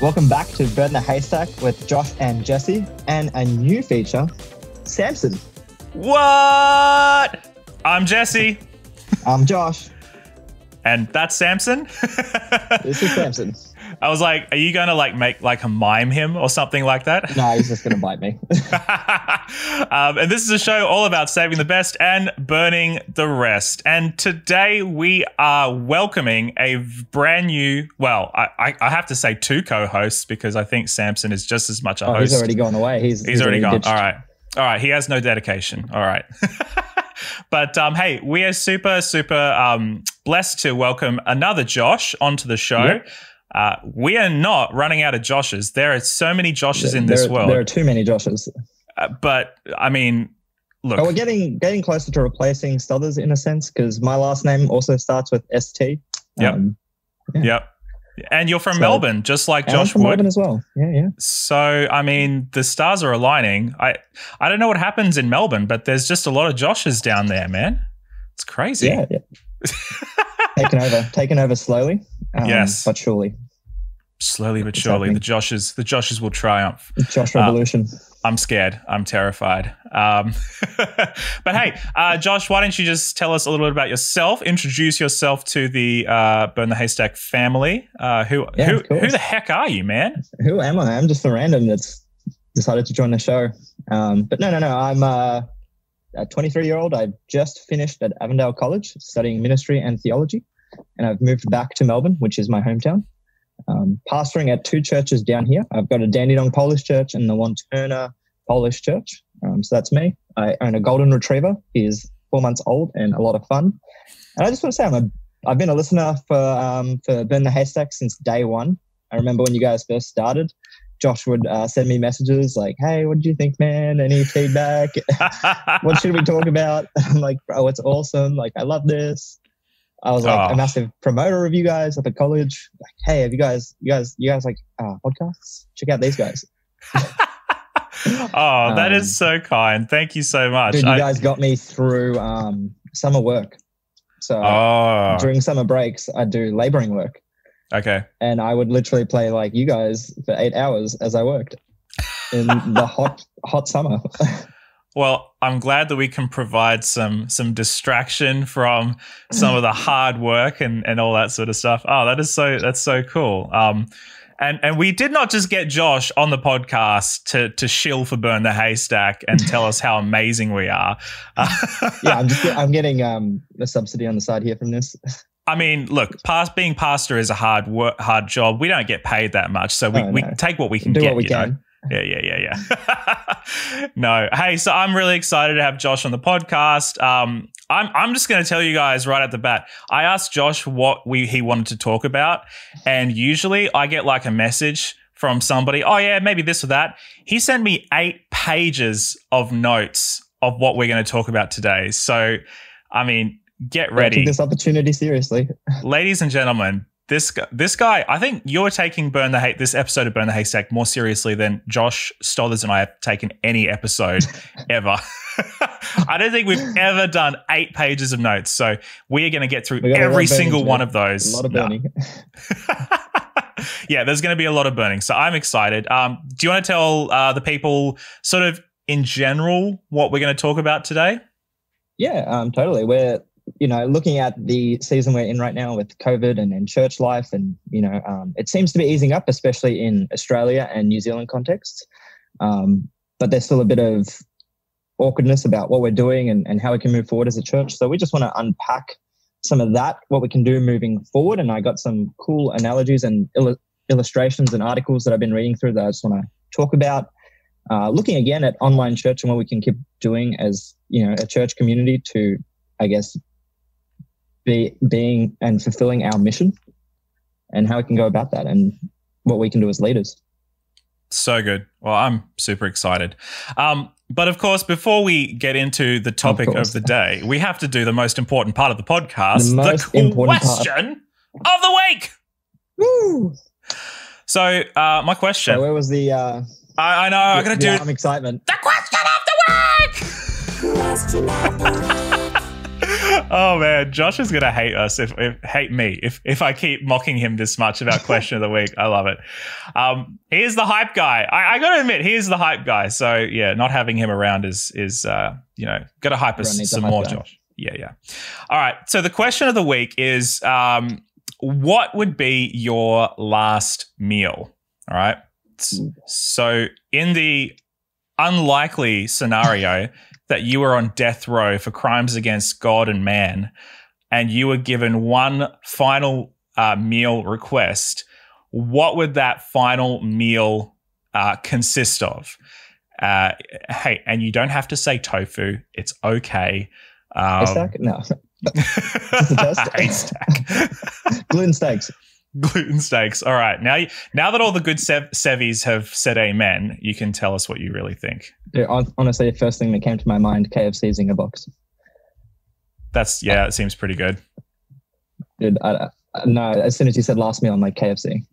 Welcome back to Bird in the Haystack with Josh and Jesse, and a new feature, Sampson. What? I'm Jesse. I'm Josh. And that's Sampson? This is Sampson. I was like, are you going to make a mime him or something like that? No, he's just going to bite me. And this is a show all about saving the best and burning the rest. And today we are welcoming a brand new, well, I have to say two co-hosts because I think Sampson is just as much a host. He's already gone away. He's already gone. Ditched. All right. He has no dedication. All right. But hey, we are super blessed to welcome another Josh onto the show. Yep. We are not running out of Joshes. There are so many Joshes in this world. There are too many Joshes. But I mean, look. But we're getting closer to replacing Stothers in a sense because my last name also starts with ST. Yep. Yep. And you're from Melbourne, just like Josh from would. Melbourne as well. Yeah. So, I mean, the stars are aligning. I don't know what happens in Melbourne, but there's just a lot of Joshes down there, man. It's crazy. Yeah. Taken over slowly. Yes. But surely. Slowly but surely, the Joshes will triumph. Josh Revolution. I'm scared. I'm terrified. But hey, Josh, why don't you just tell us a little bit about yourself? Introduce yourself to the Burn the Haystack family. Who the heck are you, man? Who am I? I'm just a random that's decided to join the show. But no. I'm a 23-year-old. I've just finished at Avondale College studying ministry and theology, and I've moved back to Melbourne, which is my hometown. Pastoring at two churches down here. I've got a Dandenong Polish church and the Wanturna Polish church. So that's me. I own a golden retriever. He is 4 months old and a lot of fun. And I just want to say I've been a listener for Burn the Haystack since day one. I remember when you guys first started, Josh would send me messages like, "Hey, what did you think, man? Any feedback? What should we talk about?" I'm like, "Bro, it's awesome. Like, I love this." I was like a massive promoter of you guys up at college. Like, hey, have you guys like podcasts? Check out these guys. That is so kind. Thank you so much. Dude, you guys got me through summer work. So during summer breaks, I do laboring work. Okay. And I would literally play like you guys for 8 hours as I worked in the hot summer. Well, I'm glad that we can provide some distraction from some of the hard work and all that sort of stuff. Oh, that's so cool. And we did not just get Josh on the podcast to shill for Burn the Haystack and tell us how amazing we are. Yeah, I'm getting a subsidy on the side here from this. I mean, look, being pastor is a hard job. We don't get paid that much, so we take what we can do get. What we can. Yeah. No. Hey, so I'm really excited to have Josh on the podcast. I'm just going to tell you guys right at the bat. I asked Josh what he wanted to talk about, and usually I get like a message from somebody, "Oh yeah, maybe this or that." He sent me 8 pages of notes of what we're going to talk about today. So, I mean, get ready. Take this opportunity seriously. Ladies and gentlemen, this guy, I think you're taking this episode of Burn the Haystack more seriously than Josh Stothers and I have taken any episode ever. I don't think we've ever done 8 pages of notes. So we are going to get through every single one of those. A lot of burning. Yeah, there's going to be a lot of burning. So I'm excited. Do you want to tell the people sort of in general what we're going to talk about today? Yeah, totally. We're looking at the season we're in right now with COVID and church life, and it seems to be easing up, especially in Australia and New Zealand contexts. But there's still a bit of awkwardness about what we're doing and how we can move forward as a church. So we just want to unpack some of that, what we can do moving forward. And I got some cool analogies and illustrations and articles that I've been reading through that I just want to talk about. Looking again at online church and what we can keep doing as a church community to, I guess, being and fulfilling our mission, and how we can go about that and what we can do as leaders. So good. Well, I'm super excited. But of course, before we get into the topic of the day, we have to do the most important part of the podcast, the question of the week. Woo! So, my question. So where was the? I know. I'm gonna do excitement. the question of the week. Question of the week. Oh man, Josh is gonna hate us hate me if I keep mocking him this much about question of the week. I love it. He is the hype guy. I gotta admit, he is the hype guy. So yeah, not having him around is gotta hype us some more, Josh. Yeah. All right. So the question of the week is, what would be your last meal? All right. So in the unlikely scenario that you were on death row for crimes against God and man, and you were given one final meal request, what would that final meal consist of? Hey, and you don't have to say tofu. It's okay. Haystack? No. Haystack. Gluten steaks. Gluten steaks. All right. Now that all the good Sevies have said amen, you can tell us what you really think. Dude, honestly, the first thing that came to my mind, KFC Zinger box. It seems pretty good. Dude, no, as soon as you said last meal, I'm like, KFC.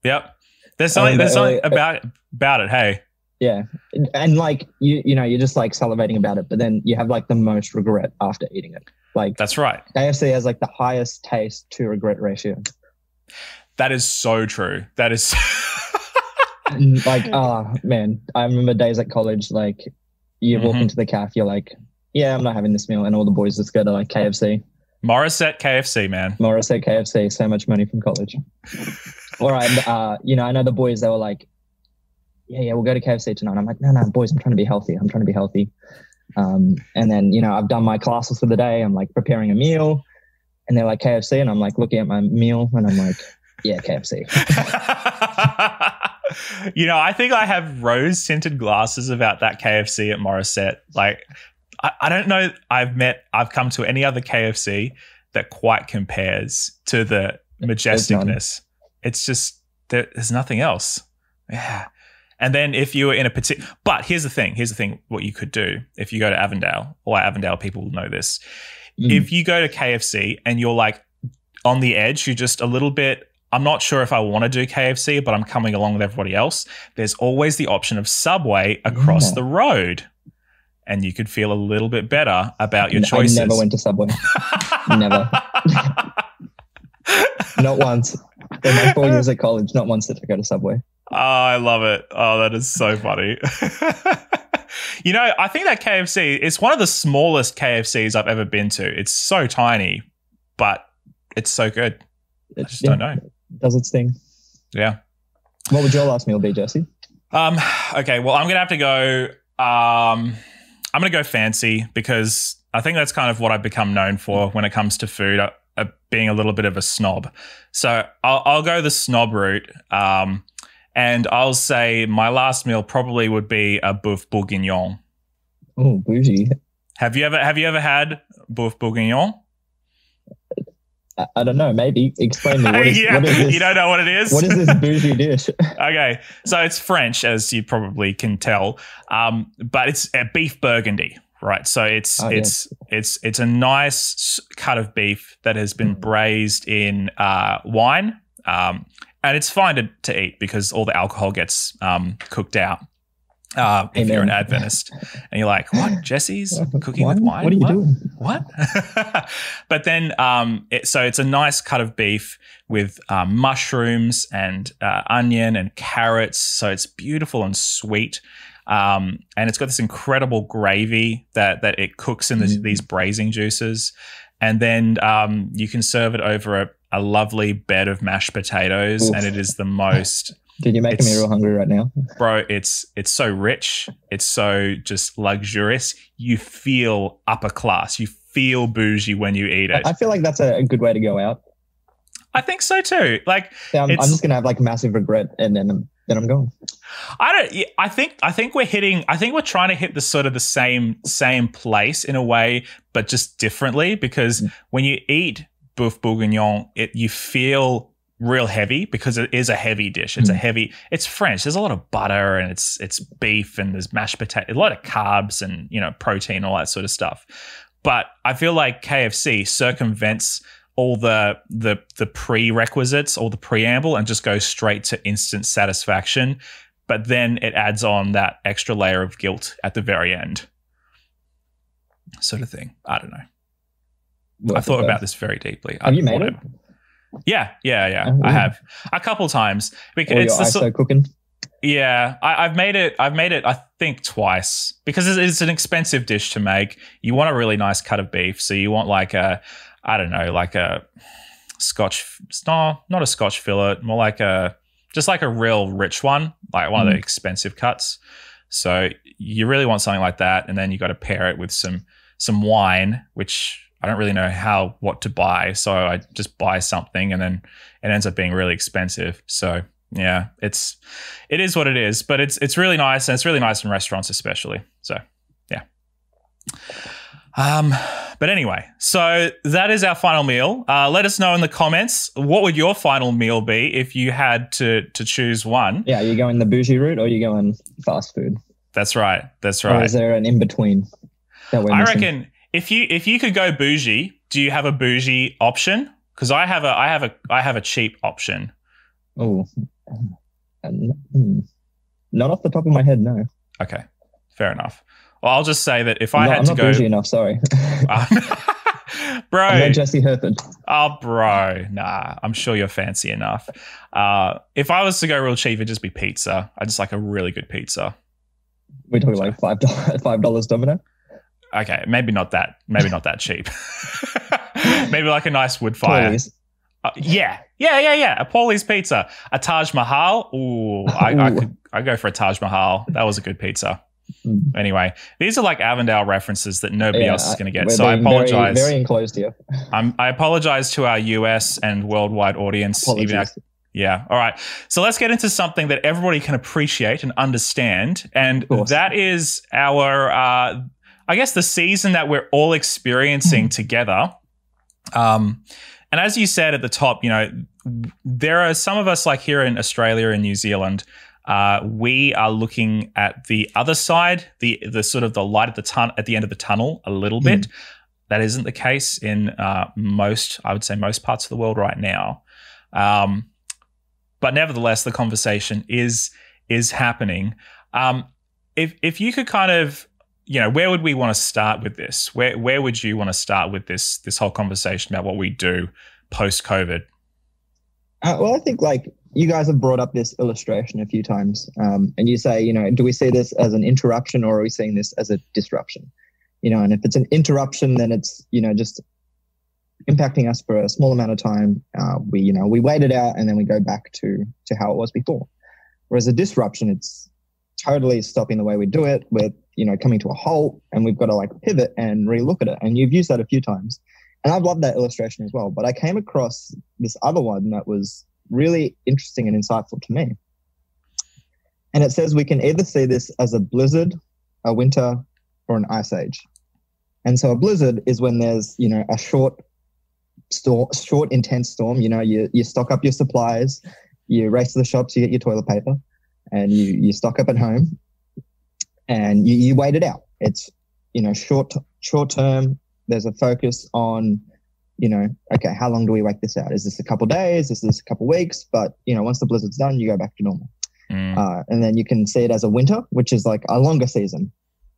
Yep. There's something about it. Hey. Yeah. And like, you're just like salivating about it, but then you have like the most regret after eating it. Like, that's right. KFC has like the highest taste to regret ratio. That is so true. That is like, man, I remember days at college, like you walk into the cafe, you're like, yeah, I'm not having this meal. And all the boys just go to like KFC. Morissette KFC, man. Morissette KFC, so much money from college. All right. I know the boys, they were like, yeah, we'll go to KFC tonight. I'm like, no, boys, I'm trying to be healthy. And then, I've done my classes for the day. I'm like preparing a meal and they're like KFC. And I'm like looking at my meal and I'm like, yeah, KFC. I think I have rose tinted glasses about that KFC at Morissette. Like, I don't know. I've come to any other KFC that quite compares to the majesticness. It's just, there's nothing else. Yeah. And then if you were in a particular, but here's the thing, what you could do if you go to Avondale, or Avondale people will know this. If you go to KFC and you're like on the edge, you're just a little bit, I'm not sure if I want to do KFC, but I'm coming along with everybody else. There's always the option of Subway across the road. And you could feel a little bit better about your choices. I never went to Subway. Never. Not once. In my 4 years at college, not once did I go to Subway. Oh, I love it. Oh, that is so funny. I think that KFC is one of the smallest KFCs I've ever been to. It's so tiny, but it's so good. I just don't know. It does its thing. Yeah. What would your last meal be, Jesse? Okay, well, I'm going to have to go... I'm going to go fancy because I think that's kind of what I've become known for when it comes to food, being a little bit of a snob. So I'll go the snob route. And I'll say my last meal probably would be a boeuf bourguignon. Oh, bougie. Have you ever had boeuf bourguignon? I don't know. Maybe explain me. What is this? You don't know what it is? What is this bougie dish? Okay, so it's French, as you probably can tell, but it's a beef burgundy, right? So it's a nice cut of beef that has been braised in wine. And it's fine to eat because all the alcohol gets cooked out if you're an Adventist. And you're like, what? Jesse's cooking with wine? What are you doing? What? But then, so it's a nice cut of beef with mushrooms and onion and carrots. So it's beautiful and sweet. And it's got this incredible gravy that it cooks in these braising juices. And then you can serve it over a lovely bed of mashed potatoes. Oof. And it is the most... Dude, you're making me real hungry right now. Bro, it's so rich. It's so just luxurious. You feel upper class. You feel bougie when you eat it. I feel like that's a good way to go out. I think so too. Like, I'm just going to have like massive regret and then I'm going. I think we're trying to hit the sort of the same place in a way, but just differently, because when you eat boeuf bourguignon, you feel real heavy because it is a heavy dish. It's French. There's a lot of butter and it's beef and there's mashed potato, a lot of carbs and, protein, all that sort of stuff. But I feel like KFC circumvents all the prerequisites or the preamble and just go straight to instant satisfaction, but then it adds on that extra layer of guilt at the very end, sort of thing. I don't know. I thought about this very deeply. Have you made it? Yeah. I have a couple times because it's ISO cooking. Yeah, I've made it. I think twice because it's an expensive dish to make. You want a really nice cut of beef, so you want like a Scotch. No, not a Scotch fillet. More like just like a real rich one, like one of the expensive cuts. So you really want something like that, and then you got to pair it with some wine, which I don't really know what to buy, so I just buy something, and then it ends up being really expensive. So. Yeah, it is what it is, but it's really nice, and it's really nice in restaurants especially. So, yeah. But anyway, so that is our final meal. Let us know in the comments, what would your final meal be if you had to choose one? Yeah, are you going the bougie route or are you going fast food? That's right. Or is there an in between? I reckon if you could go bougie, do you have a bougie option? Because I have a cheap option. Oh. Not off the top of my head, no. Okay, fair enough. Well, I'll just say that if I had to go, I'm not bougie enough. Sorry, bro. I'm not Jesse Herford. Oh, bro, nah. I'm sure you're fancy enough. If I was to go real cheap, it'd just be pizza. I just like a really good pizza. We're talking like $5 Domino. Okay, maybe not that cheap. Maybe like a nice wood fire. Yeah. A Paulie's pizza, a Taj Mahal. Ooh, I go for a Taj Mahal. That was a good pizza. Anyway, these are like Avondale references that nobody else is going to get. So I apologize. Very enclosed here. I apologize to our US and worldwide audience. Yeah. All right. So let's get into something that everybody can appreciate and understand, and that is our, I guess, the season that we're all experiencing together. And as you said at the top, there are some of us like here in Australia and New Zealand, we are looking at the other side, the sort of the light at the end of the tunnel a little bit. That isn't the case in most parts of the world right now. But nevertheless, the conversation is happening. If you could kind of, where would we want to start with this? Where would you want to start with this whole conversation about what we do post-COVID? Well, I think like you guys have brought up this illustration a few times, and you say, do we see this as an interruption or are we seeing this as a disruption? And if it's an interruption, then it's just impacting us for a small amount of time. We wait it out and then we go back to how it was before. Whereas a disruption, it's totally stopping the way we do it. We're coming to a halt, and we've got to like pivot and relook at it. And you've used that a few times, and I've loved that illustration as well. But I came across this other one that was really interesting and insightful to me. And it says we can either see this as a blizzard, a winter, or an ice age. And so a blizzard is when there's a short intense storm. You stock up your supplies, you race to the shops, you get your toilet paper, and you stock up at home. And you wait it out. It's, short term. There's a focus on, okay, how long do we wait this out? Is this a couple of days? Is this a couple of weeks? But, once the blizzard's done, you go back to normal. And then you can see it as a winter, which is like a longer season.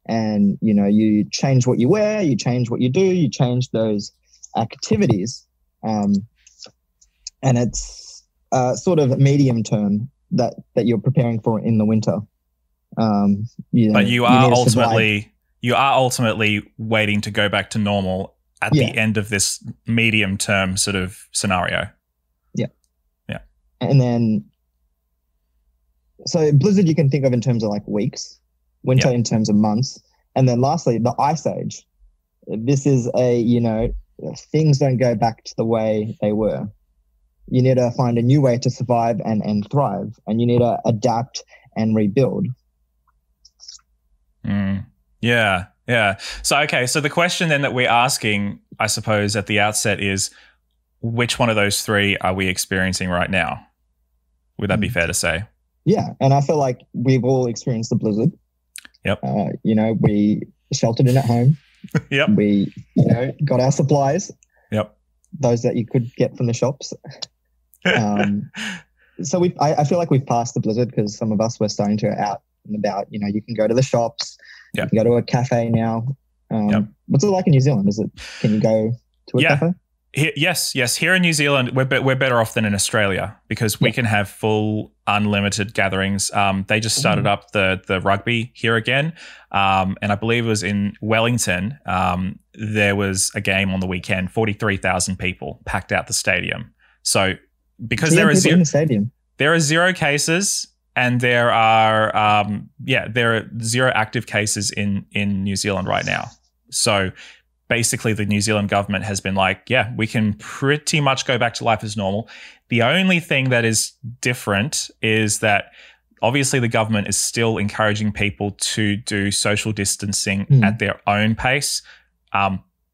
And, you change what you wear, you change what you do, you change those activities. And it's sort of medium term that you're preparing for in the winter. But you are ultimately waiting to go back to normal at the end of this medium term sort of scenario. Yeah. And then, so blizzard you can think of in terms of like weeks, winter in terms of months, and then lastly the ice age. This is things don't go back to the way they were. You need to find a new way to survive and thrive, and you need to adapt and rebuild. Yeah. So the question then that we're asking, I suppose, at the outset is, which one of those three are we experiencing right now? Would that be fair to say? Yeah, and I feel like we've all experienced the blizzard. Yep. We sheltered in at home. Yep. We, got our supplies. Yep. those that you could get from the shops. So I feel like we've passed the blizzard because some of us were starting to out and about. You know, you can go to the shops, Yep. you can go to a cafe now. Yep. What's it like in New Zealand? Can you go to a cafe? Yes. Here in New Zealand, we're better off than in Australia because we can have full unlimited gatherings. They just started up the rugby here again, and I believe it was in Wellington. There was a game on the weekend. 43,000 people packed out the stadium. So because there are zero cases. And there are zero active cases in New Zealand right now. So basically the New Zealand government has been like, yeah, we can pretty much go back to life as normal. The only thing that is different is that obviously the government is still encouraging people to do social distancing at their own pace,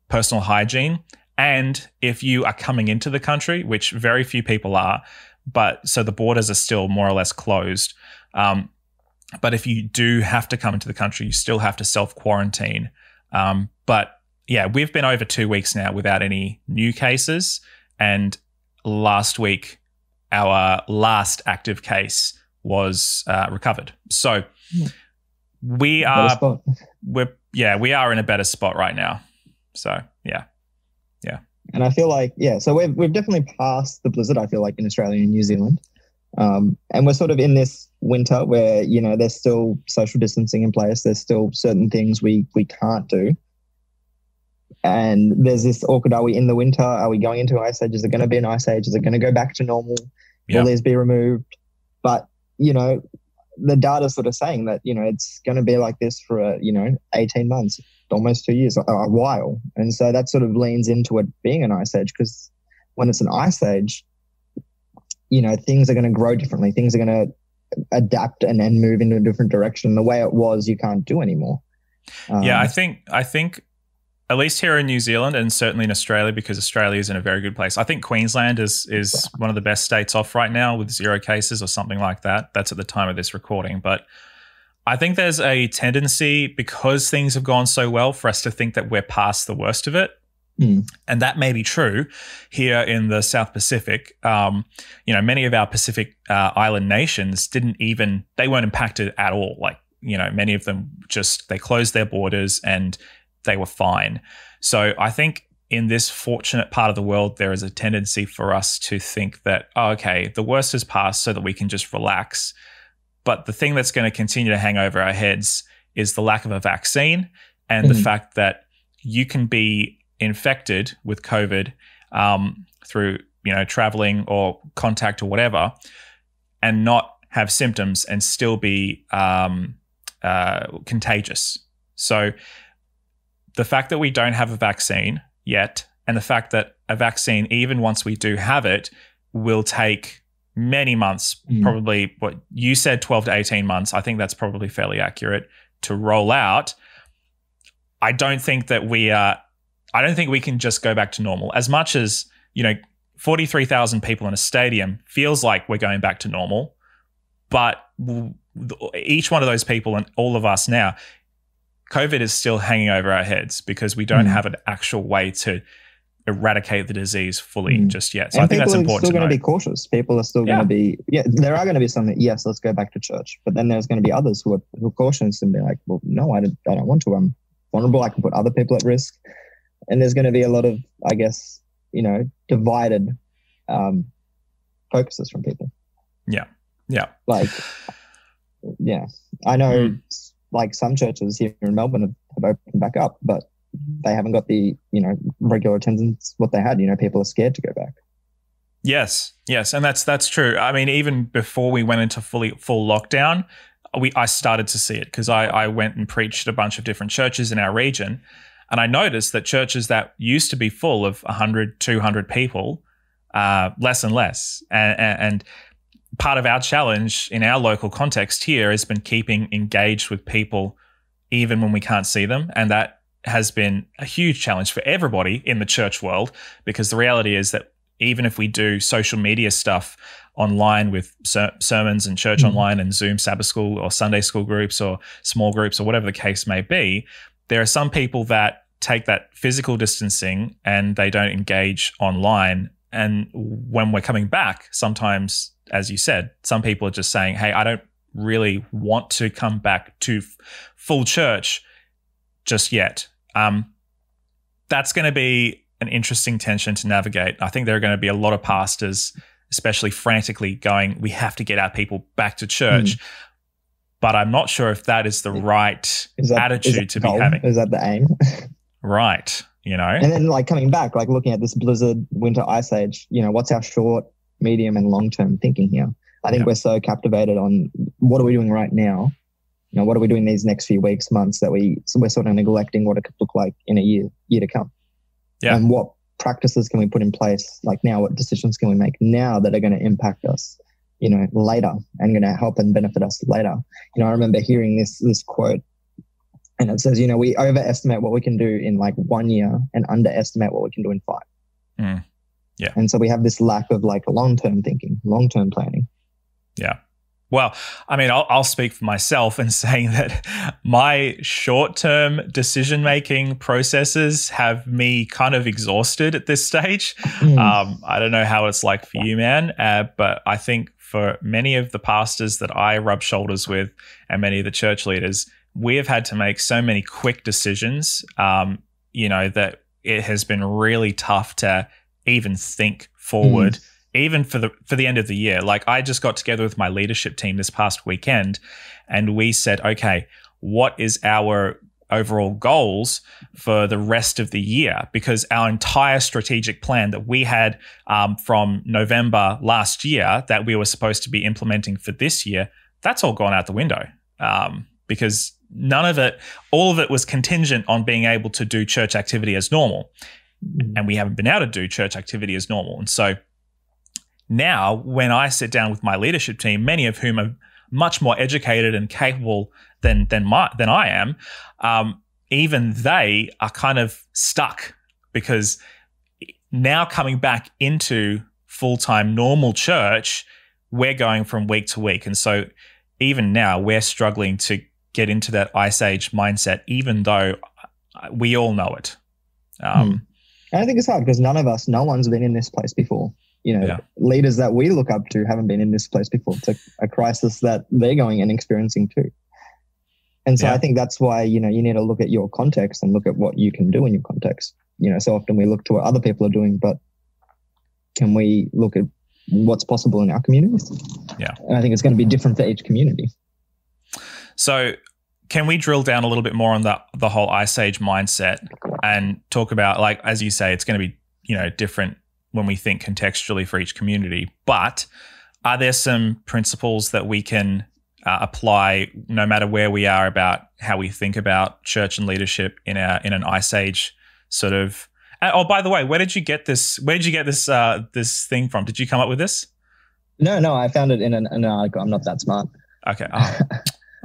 personal hygiene. And if you are coming into the country, which very few people are, but so the borders are still more or less closed. But if you do have to come into the country, you still have to self-quarantine. But yeah, we've been over 2 weeks now without any new cases. And last week, our last active case was recovered. So we are in a better spot right now. So yeah. And I feel like, so we've definitely passed the blizzard, I feel like, in Australia and New Zealand. And we're sort of in this winter where, you know, there's still social distancing in place. There's still certain things we can't do. And there's this awkward, are we in the winter? Are we going into ice age? Is it going to be an ice age? Is it going to go back to normal? Will these be removed? But, you know, the data's sort of saying that, you know, it's going to be like this for, 18 months. Almost 2 years, a while. And so that sort of leans into it being an ice age, because when it's an ice age, you know, things are going to grow differently. Things are going to adapt and move in a different direction. The way it was, you can't do anymore. I think at least here in New Zealand and certainly in Australia, because Australia is in a very good place. I think Queensland is one of the best states off right now with 0 cases or something like that. That's at the time of this recording. But I think there's a tendency, because things have gone so well, for us to think that we're past the worst of it. And that may be true here in the South Pacific. Many of our Pacific island nations they weren't impacted at all. Like, you know, many of them they closed their borders and they were fine. So I think in this fortunate part of the world, there is a tendency for us to think that, the worst has passed so that we can just relax. But the thing that's going to continue to hang over our heads is the lack of a vaccine and the fact that you can be infected with COVID through, traveling or contact or whatever, and not have symptoms and still be contagious. So the fact that we don't have a vaccine yet, and the fact that a vaccine, even once we do have it, will take many months, probably what you said, 12 to 18 months. I think that's probably fairly accurate to roll out. I don't think we can just go back to normal. As much as, 43,000 people in a stadium feels like we're going back to normal, but each one of those people and all of us now, COVID is still hanging over our heads because we don't have an actual way to eradicate the disease fully just yet. So I think that's important. People are still going to be cautious. People are still going to be, there are going to be some that, yes, let's go back to church. But then there's going to be others who are cautious and be like, well, no, I don't want to. I'm vulnerable. I can put other people at risk. And there's going to be a lot of, I guess, divided focuses from people. Yeah. I know like some churches here in Melbourne have opened back up, but they haven't got the, regular attendance what they had. People are scared to go back. Yes. And that's true. I mean, even before we went into full lockdown, I started to see it because I went and preached at a bunch of different churches in our region. And I noticed that churches that used to be full of 100, 200 people, less and less. And part of our challenge in our local context here has been keeping engaged with people even when we can't see them. And that has been a huge challenge for everybody in the church world, because the reality is that even if we do social media stuff online with sermons and church online and Zoom Sabbath school or Sunday school groups or small groups or whatever the case may be, there are some people that take that physical distancing and they don't engage online. And when we're coming back, sometimes, as you said, some people are just saying, hey, I don't really want to come back to full church just yet. That's going to be an interesting tension to navigate. I think there are going to be a lot of pastors, especially frantically going, we have to get our people back to church. But I'm not sure if that is the right attitude to be having. Is that the aim? Right. You know, and then like coming back, like looking at this blizzard, winter, ice age, you know, what's our short, medium and long-term thinking here? I think we're so captivated on what are we doing right now? You know, what are we doing these next few weeks, months that we're sort of neglecting what it could look like in a year to come. Yeah. And what practices can we put in place like now? What decisions can we make now that are going to impact us, you know, later and going to help and benefit us later? You know, I remember hearing this quote, and it says, you know, we overestimate what we can do in like 1 year and underestimate what we can do in 5. Yeah. And so we have this lack of like long-term thinking, long-term planning. Yeah. Well, I mean, I'll speak for myself in saying that my short-term decision-making processes have me kind of exhausted at this stage. I don't know how it's like for you, man, but I think for many of the pastors that I rub shoulders with and many of the church leaders, we have had to make so many quick decisions, you know, that it has been really tough to even think forward. Even for the end of the year. Like I just got together with my leadership team this past weekend and we said, okay, what is our overall goals for the rest of the year? Because our entire strategic plan that we had from November last year that we were supposed to be implementing for this year, that's all gone out the window because all of it was contingent on being able to do church activity as normal. And we haven't been able to do church activity as normal. And so now, when I sit down with my leadership team, many of whom are much more educated and capable than I am, even they are kind of stuck because now coming back into full-time normal church, we're going from week to week. And so even now, we're struggling to get into that Ice Age mindset, even though we all know it. And I think it's hard because no one's been in this place before. You know, leaders that we look up to haven't been in this place before. It's a crisis that they're going and experiencing too. And so I think that's why, you know, you need to look at your context and look at what you can do in your context. You know, so often we look to what other people are doing, but can we look at what's possible in our communities? Yeah. And I think it's going to be different for each community. So can we drill down a little bit more on the whole Ice Age mindset and talk about, like, as you say, it's going to be, you know, different when we think contextually for each community, but are there some principles that we can apply no matter where we are about how we think about church and leadership in an Ice Age sort of? Oh, by the way, where did you get this? This thing from? Did you come up with this? No, I found it in an article. I'm not that smart. Okay.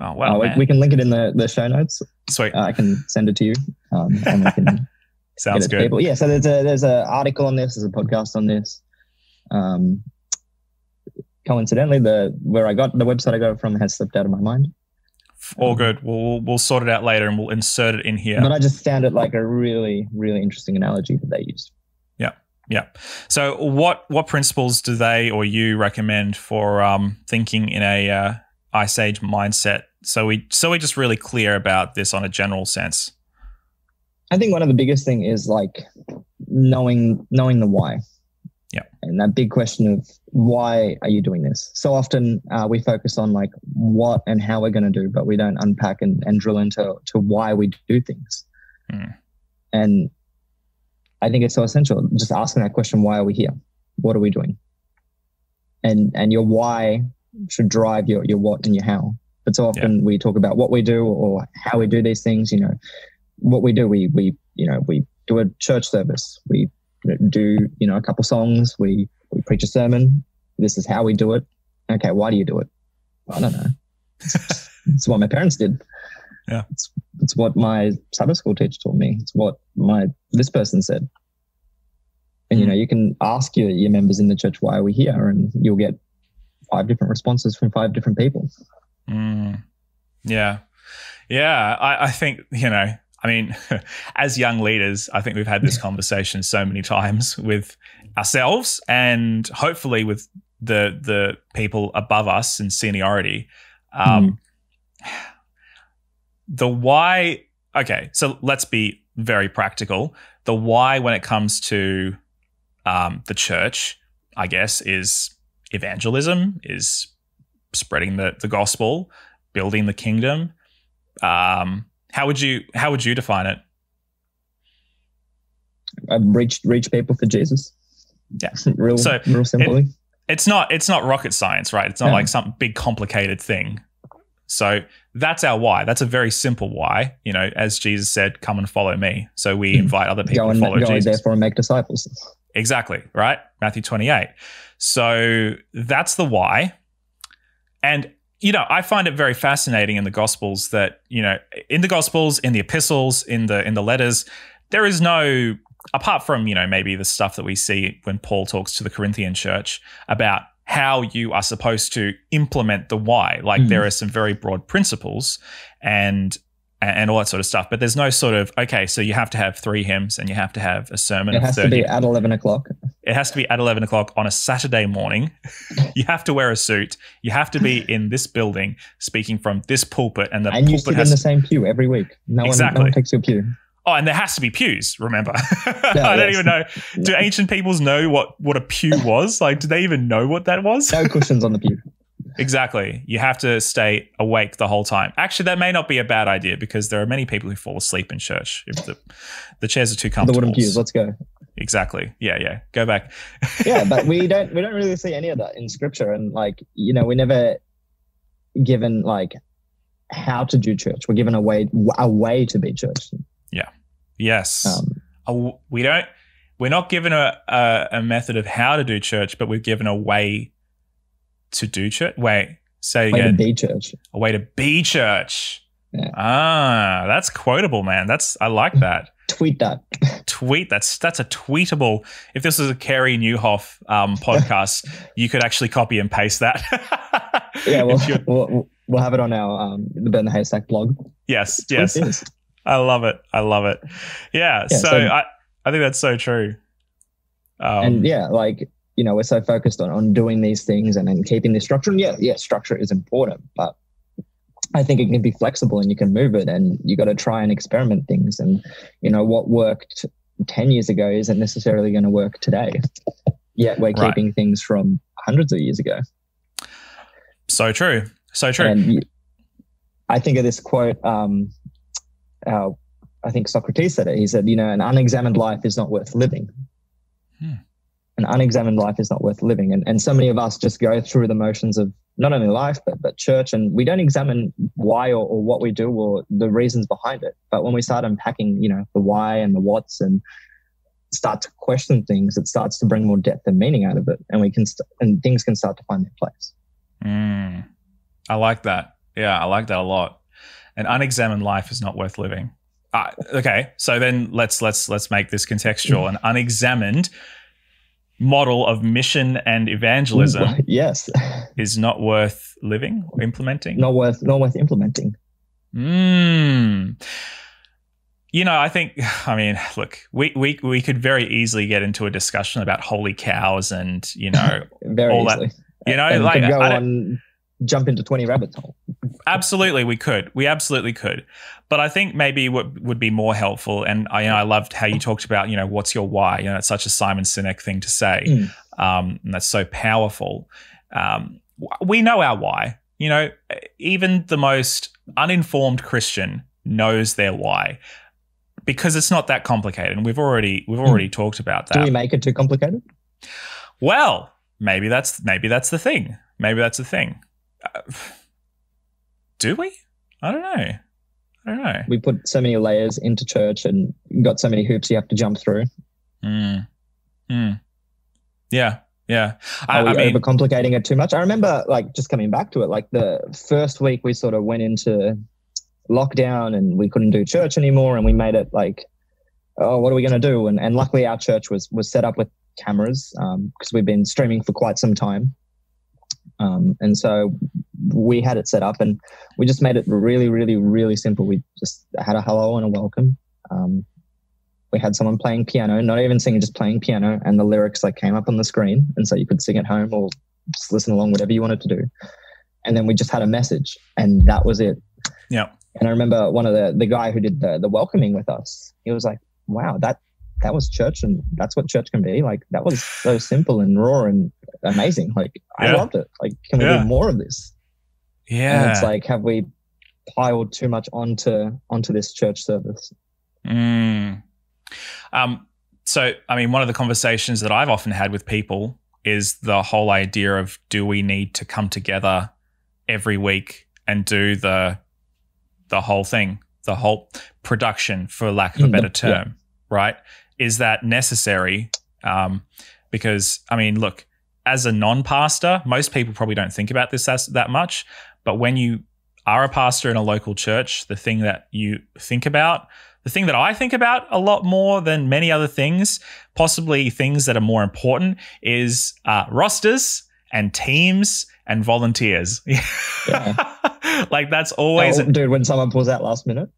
Oh well, we can link it in the show notes. Sweet. I can send it to you, and we can. Sounds good. People. Yeah, so there's an article on this, there's a podcast on this. Coincidentally, the website I got it from has slipped out of my mind. All good. We'll sort it out later and we'll insert it in here. But I just found it like a really, really interesting analogy that they used. Yeah. So what principles do they or you recommend for thinking in a Ice Age mindset? So we just really clear about this on a general sense. I think one of the biggest thing is like knowing the why. Yeah. And that big question of why are you doing this? So often we focus on like what and how we're going to do, but we don't unpack and drill into why we do things. And I think it's so essential just asking that question, why are we here? What are we doing? And your why should drive your what and your how. But so often we talk about what we do or how we do these things, you know. What we do, we do a church service. We do, you know, a couple songs. We preach a sermon. This is how we do it. Okay, why do you do it? I don't know. It's what my parents did. Yeah. It's what my Sabbath school teacher taught me. It's what this person said. And, you know, you can ask your members in the church, why are we here? And you'll get 5 different responses from 5 different people. Yeah. Yeah, I think, you know, I mean, as young leaders, I think we've had this conversation so many times with ourselves and hopefully with the people above us in seniority. The why, okay, so let's be very practical. The why when it comes to the church, I guess, is evangelism, is spreading the gospel, building the kingdom. How would you define it? Reach people for Jesus. Yeah, real simply. It's not rocket science, right? It's not like some big complicated thing. So that's our why. That's a very simple why. You know, as Jesus said, "Come and follow me." So we invite other people to follow Jesus. Go therefore and make disciples. Exactly, right? Matthew 28. So that's the why. And you know, I find it very fascinating in the Gospels that, you know, in the Gospels, in the epistles, in the letters, there is no, apart from, you know, maybe the stuff that we see when Paul talks to the Corinthian church about how you are supposed to implement the why. Like there are some very broad principles and all that sort of stuff. But there's no sort of, okay, so you have to have 3 hymns and you have to have a sermon. It has to be at 11 o'clock. It has to be at 11 o'clock on a Saturday morning. You have to wear a suit. You have to be in this building speaking from this pulpit. And you sit in the same pew every week. No one takes your pew. Oh, and there has to be pews, remember. I don't even know. Do ancient peoples know what a pew was? Like, do they even know what that was? No cushions on the pew. Exactly. You have to stay awake the whole time. Actually, that may not be a bad idea because there are many people who fall asleep in church if the chairs are too comfortable. The wooden pews, let's go. Exactly. Yeah. Go back. Yeah, but we don't really see any of that in scripture. And like, you know, we're never given like how to do church. We're given a way to be church. Yeah. Yes. We're not given a method of how to do church, but we're given a way to do church. Say again. Way to be church. A way to be church. Yeah. That's quotable, man. I like that. Tweet that. That's a tweetable. If this was a Carey Newhoff podcast, you could actually copy and paste that. Yeah, we'll have it on our the Burn the Haystack blog. Yes. I love it. Yeah. So I think that's so true. And yeah, like, you know, we're so focused on doing these things and keeping the structure. And yeah, structure is important, but I think it can be flexible and you can move it, and you got to try and experiment things. And, you know, what worked 10 years ago isn't necessarily going to work today. Yet we're keeping things from hundreds of years ago. So true. And I think of this quote, I think Socrates said it. He said, you know, an unexamined life is not worth living. An unexamined life is not worth living. And so many of us just go through the motions of not only life, but church. And we don't examine why or what we do or the reasons behind it. But when we start unpacking, you know, the why and the what's and start to question things, it starts to bring more depth and meaning out of it. And and things can start to find their place. I like that. Yeah, I like that a lot. An unexamined life is not worth living. Okay, so then let's make this contextual. An unexamined model of mission and evangelism, yes, is not worth living or implementing. Not worth implementing. You know, I mean, look, we could very easily get into a discussion about holy cows and, you know, very all easily. That. You know, and like go on. Jump into 20 rabbit holes. Absolutely, we could. We absolutely could. But I think maybe what would be more helpful, and I loved how you talked about, you know, what's your why? You know, it's such a Simon Sinek thing to say, and that's so powerful. We know our why. You know, even the most uninformed Christian knows their why because it's not that complicated, and we've already talked about that. Do we make it too complicated? Well, maybe that's the thing. Maybe that's the thing. Do we? I don't know. We put so many layers into church and got so many hoops you have to jump through. Yeah. Are we overcomplicating it too much? I remember, like, just coming back to it, like the first week we sort of went into lockdown and we couldn't do church anymore, and we made it like, oh, what are we going to do? And luckily our church was set up with cameras because we've been streaming for quite some time. And so we had it set up, and we just made it really, really, really simple. We just had a hello and a welcome. We had someone playing piano, not even singing, just playing piano, and the lyrics like came up on the screen, and so you could sing at home or just listen along, whatever you wanted to do. And then we just had a message, and that was it. Yeah. And I remember one of the guy who did the welcoming with us, he was like, wow, that was church, and that's what church can be. Like, that was so simple and raw and amazing. Like, I loved it. Like, can we do more of this? Yeah. And it's like, have we piled too much onto this church service? So, I mean, one of the conversations that I've often had with people is the whole idea of, do we need to come together every week and do the whole thing, the whole production, for lack of a better term, right? Is that necessary? Because, I mean, look, as a non-pastor, most people probably don't think about this that much, but when you are a pastor in a local church, the thing that you think about, the thing that I think about a lot more than many other things, possibly things that are more important, is rosters and teams and volunteers. Like, that's always... dude, when someone pulls out last minute.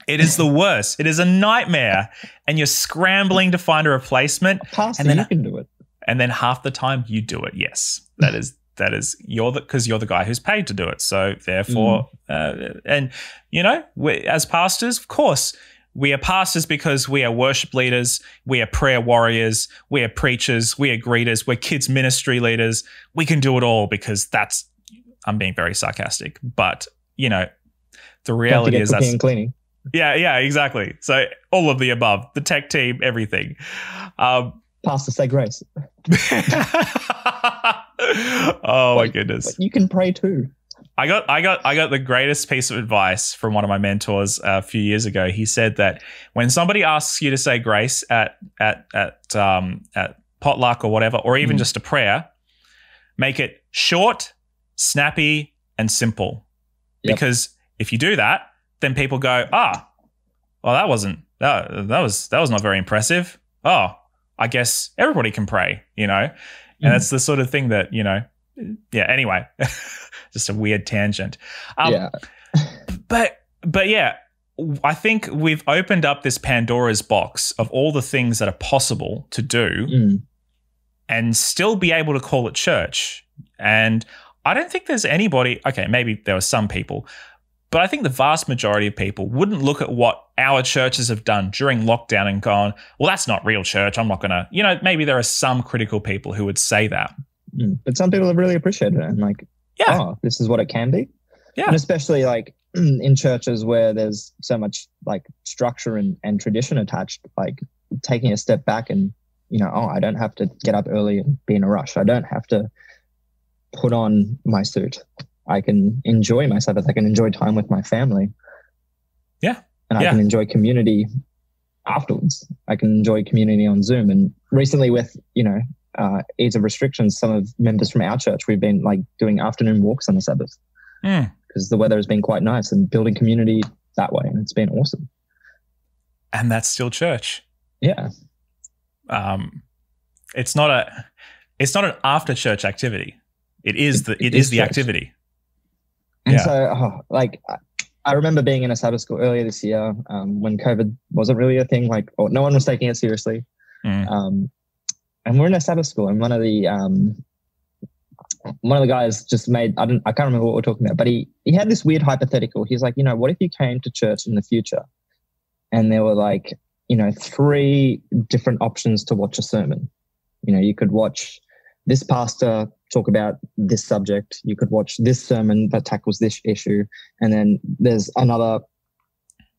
It is the worst. It is a nightmare. And you're scrambling to find a replacement. Pastor, and then you can do it. And then half the time you do it. Yes, that is because you're the guy who's paid to do it. So therefore, and you know, as pastors, of course, we are pastors because we are worship leaders, we are prayer warriors, we are preachers, we are greeters, we're kids ministry leaders. We can do it all because I'm being very sarcastic, but you know, the reality is that's cleaning. Yeah, exactly. So all of the above, the tech team, everything. Pastor, say grace. Oh my goodness! You can pray too. I got the greatest piece of advice from one of my mentors a few years ago. He said that when somebody asks you to say grace at potluck or whatever, or even just a prayer, make it short, snappy, and simple. Yep. Because if you do that, then people go, well, that was not very impressive. Oh, I guess everybody can pray, you know? And that's the sort of thing that, you know, anyway, just a weird tangent. But yeah, I think we've opened up this Pandora's box of all the things that are possible to do and still be able to call it church. And I don't think there's anybody, okay, maybe there are some people, but I think the vast majority of people wouldn't look at what our churches have done during lockdown and gone, well, that's not real church. I'm not going to, you know, maybe there are some critical people who would say that. But some people have really appreciated it and like, this is what it can be. Yeah. And especially like in churches where there's so much like structure and tradition attached, like taking a step back and, you know, I don't have to get up early and be in a rush. I don't have to put on my suit. I can enjoy my Sabbath. I can enjoy time with my family. Yeah. And I can enjoy community afterwards. I can enjoy community on Zoom. And recently with, you know, ease of restrictions, some of members from our church, we've been like doing afternoon walks on the Sabbath because the weather has been quite nice and building community that way. And it's been awesome. And that's still church. Yeah. It's not an after church activity. It is the activity. And so, I remember being in a Sabbath school earlier this year when COVID wasn't really a thing, or no one was taking it seriously. And we're in a Sabbath school, and one of the guys just made, I can't remember what we're talking about, but he had this weird hypothetical. He's like, you know, what if you came to church in the future and there were like, you know, 3 different options to watch a sermon. You know, you could watch this pastor talk about this subject. You could watch this sermon that tackles this issue. And then there's another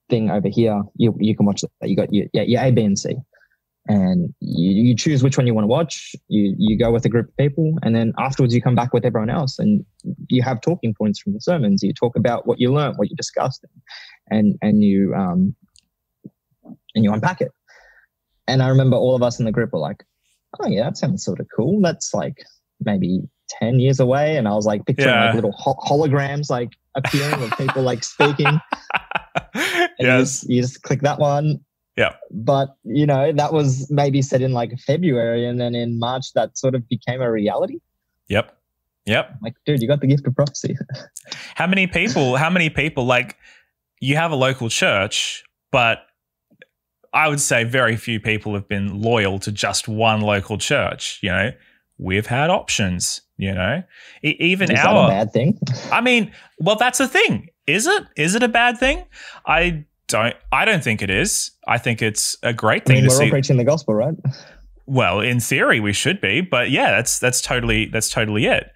thing over here. You can watch that. You got your A, B, and C. And you choose which one you want to watch. You go with a group of people. And then afterwards you come back with everyone else. And you have talking points from the sermons. You talk about what you learned, what you discussed, and you unpack it. And I remember all of us in the group were like, oh yeah, that sounds sort of cool. That's like maybe 10 years away. And I was like picturing like little holograms like appearing with people like speaking. Yes. You just click that one. Yeah. But, you know, that was maybe set in like February. And then in March, that sort of became a reality. Yep. Yep. Like, dude, you got the gift of prophecy. How many people, like, you have a local church, but I would say very few people have been loyal to just one local church. You know, we've had options, you know, even Is that a bad thing? I mean, well, that's the thing. Is it? Is it a bad thing? I don't think it is. I think it's a great thing to see. We're all preaching the gospel, right? Well, in theory, we should be, but yeah, that's totally it.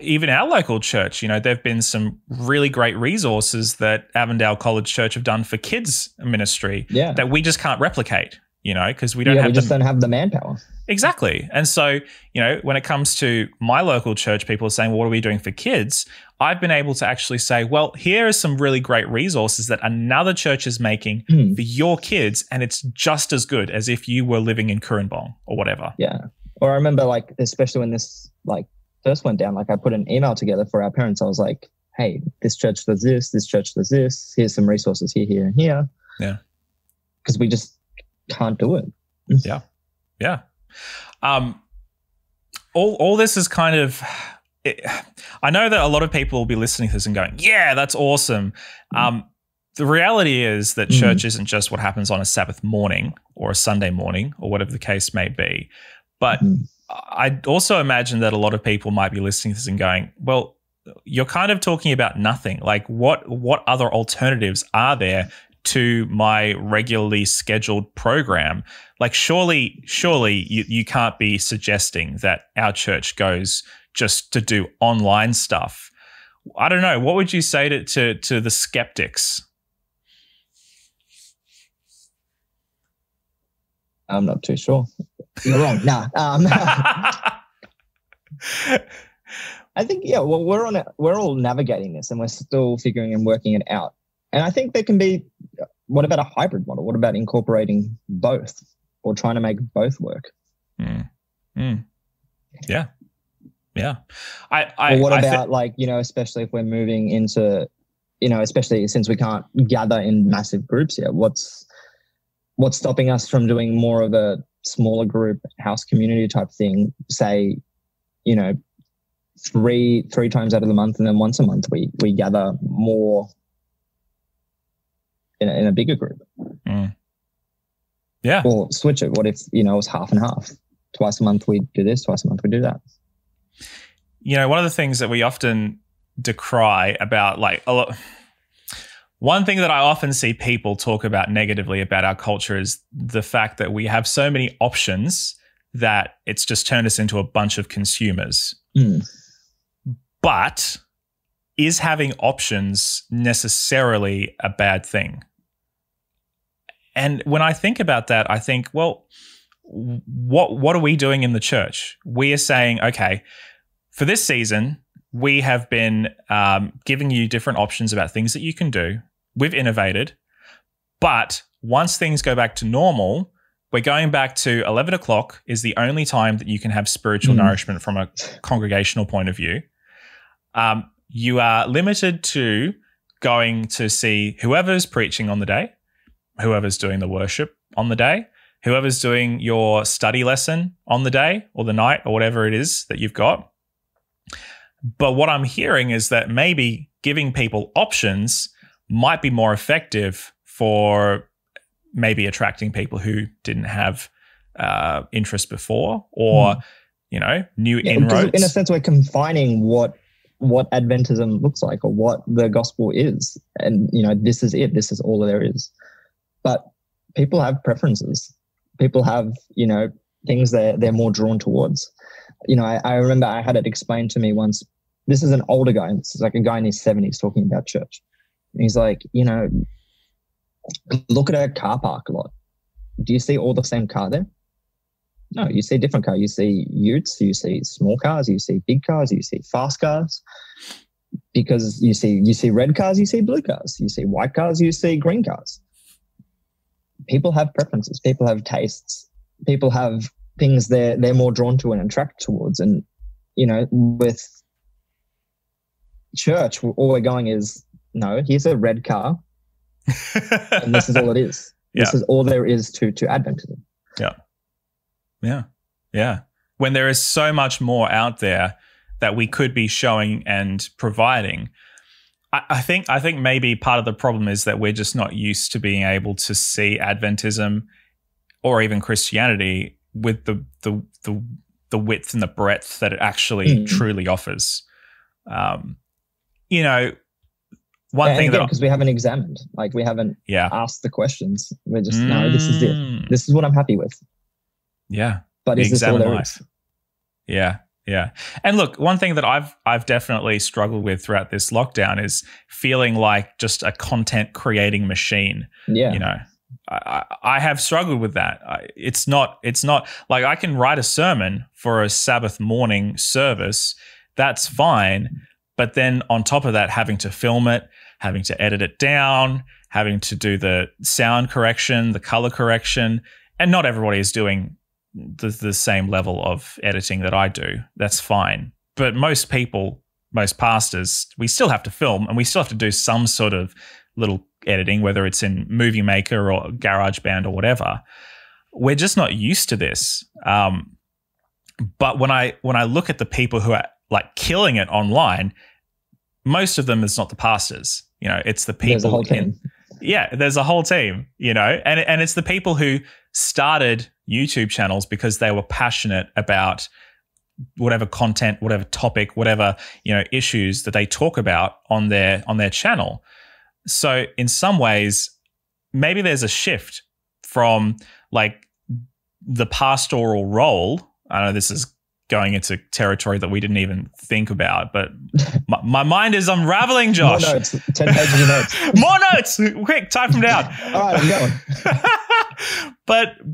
Even our local church, you know, there've been some really great resources that Avondale College Church have done for kids ministry that we just can't replicate, you know, because we don't don't have the manpower. Exactly. And so, you know, when it comes to my local church, people are saying, well, what are we doing for kids? I've been able to actually say, well, here are some really great resources that another church is making for your kids, and it's just as good as if you were living in Kurrambong or whatever. Yeah. Or I remember, like, especially when this, like, first went down, like, I put an email together for our parents. I was like, hey, this church does this church does this. Here's some resources here and here. Yeah. Because we just can't do it. Yeah. Yeah. All this is kind of, I know that a lot of people will be listening to this and going, yeah, that's awesome. The reality is that church isn't just what happens on a Sabbath morning or a Sunday morning or whatever the case may be. But I also imagine that a lot of people might be listening to this and going, well, you're kind of talking about nothing. Like, what other alternatives are there to my regularly scheduled program? Like, surely you can't be suggesting that our church goes just to do online stuff. I don't know. What would you say to the skeptics? I'm not too sure. You're wrong. Nah. I think, well, we're all navigating this, and we're still figuring and working it out. And I think there can be, what about a hybrid model? What about incorporating both, or trying to make both work? Yeah. Yeah. Or what about like, you know, especially if we're moving into, you know, especially since we can't gather in massive groups yet, what's stopping us from doing more of a smaller group house community type thing? Say, you know, three times out of the month, and then once a month we gather more in a bigger group. Yeah. Or switch it. What if, you know, it's half and half? Twice a month we do this, twice a month we do that. You know, one of the things that we often decry about, like, one thing that I often see people talk about negatively about our culture is the fact that we have so many options that it's just turned us into a bunch of consumers. But is having options necessarily a bad thing? And when I think about that, I think, well, what are we doing in the church? We are saying, okay, for this season, we have been giving you different options about things that you can do. We've innovated. But once things go back to normal, we're going back to 11 o'clock is the only time that you can have spiritual nourishment from a congregational point of view. You are limited to going to see whoever's preaching on the day, whoever's doing the worship on the day, whoever's doing your study lesson on the day or the night or whatever it is that you've got. But what I'm hearing is that maybe giving people options might be more effective for maybe attracting people who didn't have interest before, or, you know, new inroads. In a sense, we're confining what Adventism looks like, or what the gospel is. And, you know, this is it. This is all there is. But people have preferences. People have, you know, things they're more drawn towards. You know, I remember I had it explained to me once. This is an older guy. This is like a guy in his 70s talking about church. And he's like, you know, look at a car park lot. Do you see all the same car there? No, you see different cars. You see utes, you see small cars, you see big cars, you see fast cars. Because you see red cars, you see blue cars, you see white cars, you see green cars. People have preferences. People have tastes. People have things they're more drawn to and attracted towards. And, you know, with church, all we're going is, no, here's a red car, and this is all it is. This is all there is to Adventism. Yeah. when there is so much more out there that we could be showing and providing. I think maybe part of the problem is that we're just not used to being able to see Adventism or even Christianity with the width and the breadth that it actually truly offers. You know, one thing that because we haven't examined, like we haven't asked the questions. We're just no, this is it. This is what I'm happy with. Yeah, but is this all there is? Yeah. Yeah. And look, one thing that I've definitely struggled with throughout this lockdown is feeling like just a content creating machine. Yeah. You know, I have struggled with that. It's not like I can write a sermon for a Sabbath morning service. That's fine. But then on top of that, having to film it, having to edit it down, having to do the sound correction, the color correction, and not everybody is doing the same level of editing that I do. That's fine. But most people, most pastors, we still have to film and we still have to do some sort of little editing, whether it's in Movie Maker or GarageBand or whatever. We're just not used to this. But when I look at the people who are like killing it online, most of them is not the pastors. You know, it's the people. There's a whole team. There's a whole team, you know, and it's the people who started YouTube channels because they were passionate about whatever content, whatever topic, whatever, you know, issues that they talk about on their channel. So in some ways, maybe there's a shift from like the pastoral role. I know this is going into territory that we didn't even think about, but my mind is unraveling, Josh. More notes, 10 pages of notes. More notes, quick, type them down. All right, I'm going.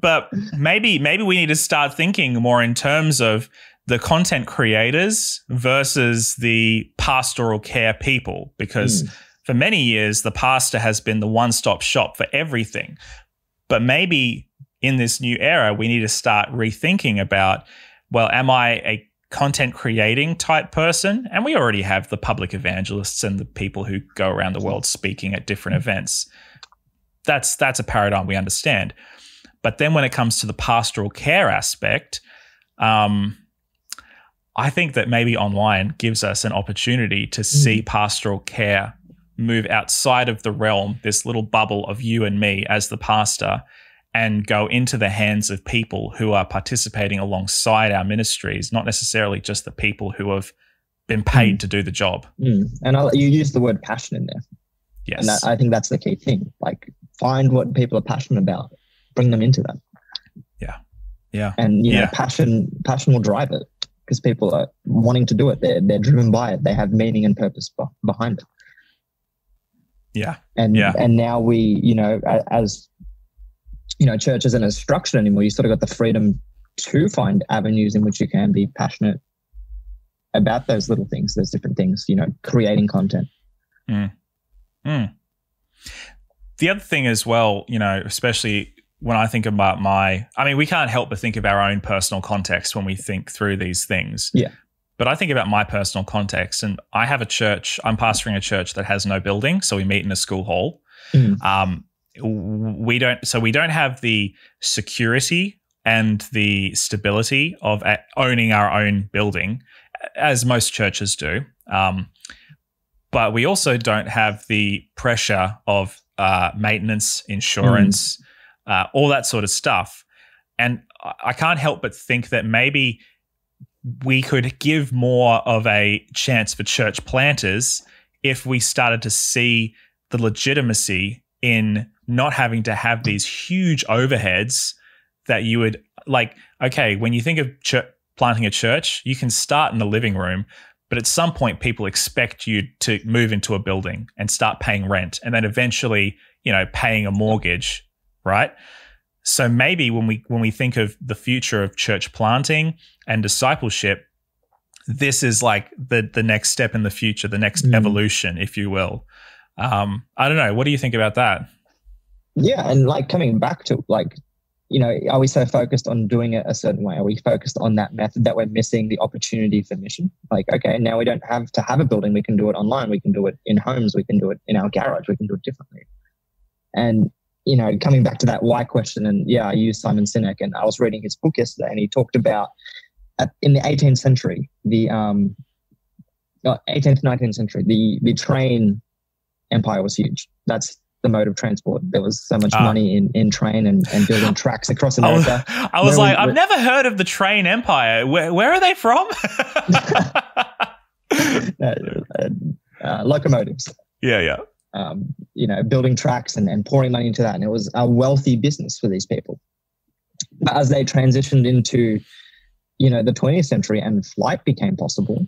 But maybe we need to start thinking more in terms of the content creators versus the pastoral care people, because for many years, the pastor has been the one-stop shop for everything. But maybe in this new era, we need to start rethinking about, well, am I a content creating type person? And we already have the public evangelists and the people who go around the world speaking at different events. That's a paradigm we understand. But then when it comes to the pastoral care aspect, I think that maybe online gives us an opportunity to see pastoral care move outside of the realm, this little bubble of you and me as the pastor, and go into the hands of people who are participating alongside our ministries, not necessarily just the people who have been paid to do the job. And you use the word passion in there. Yes. And I think that's the key thing. Like, find what people are passionate about, bring them into that. Yeah. And, you know, passion will drive it because people are wanting to do it. They're driven by it. They have meaning and purpose behind it. Yeah. And now we, you know, as you know, church isn't as structured anymore. You sort of got the freedom to find avenues in which you can be passionate about those little things, those different things, you know, creating content. The other thing as well, you know, especially when I think about we can't help but think of our own personal context when we think through these things. Yeah. But I think about my personal context, and I have a church. I'm pastoring a church that has no building, so we meet in a school hall. We don't have the security and the stability of owning our own building, as most churches do. But we also don't have the pressure of maintenance, insurance, all that sort of stuff. And I can't help but think that maybe we could give more of a chance for church planters if we started to see the legitimacy in not having to have these huge overheads that you would like. Okay, when you think of planting a church, you can start in the living room, but at some point people expect you to move into a building and start paying rent, and then eventually, you know, paying a mortgage, right? So maybe when we think of the future of church planting and discipleship, this is like the next step in the future, the next evolution, if you will. I don't know. What do you think about that? Yeah, and like coming back to like, you know, are we so focused on doing it a certain way? Are we focused on that method that we're missing the opportunity for mission? Like, okay, now we don't have to have a building. We can do it online. We can do it in homes. We can do it in our garage. We can do it differently. And, you know, coming back to that why question, and I use Simon Sinek, and I was reading his book yesterday, and he talked about in the 18th century, the 18th, 19th century, the train empire was huge. That's the mode of transport. There was so much money in train and building tracks across America. I was like, I've never heard of the train empire. Where are they from? Locomotives. Yeah. Building tracks and pouring money into that. And it was a wealthy business for these people. But as they transitioned into, the 20th century and flight became possible,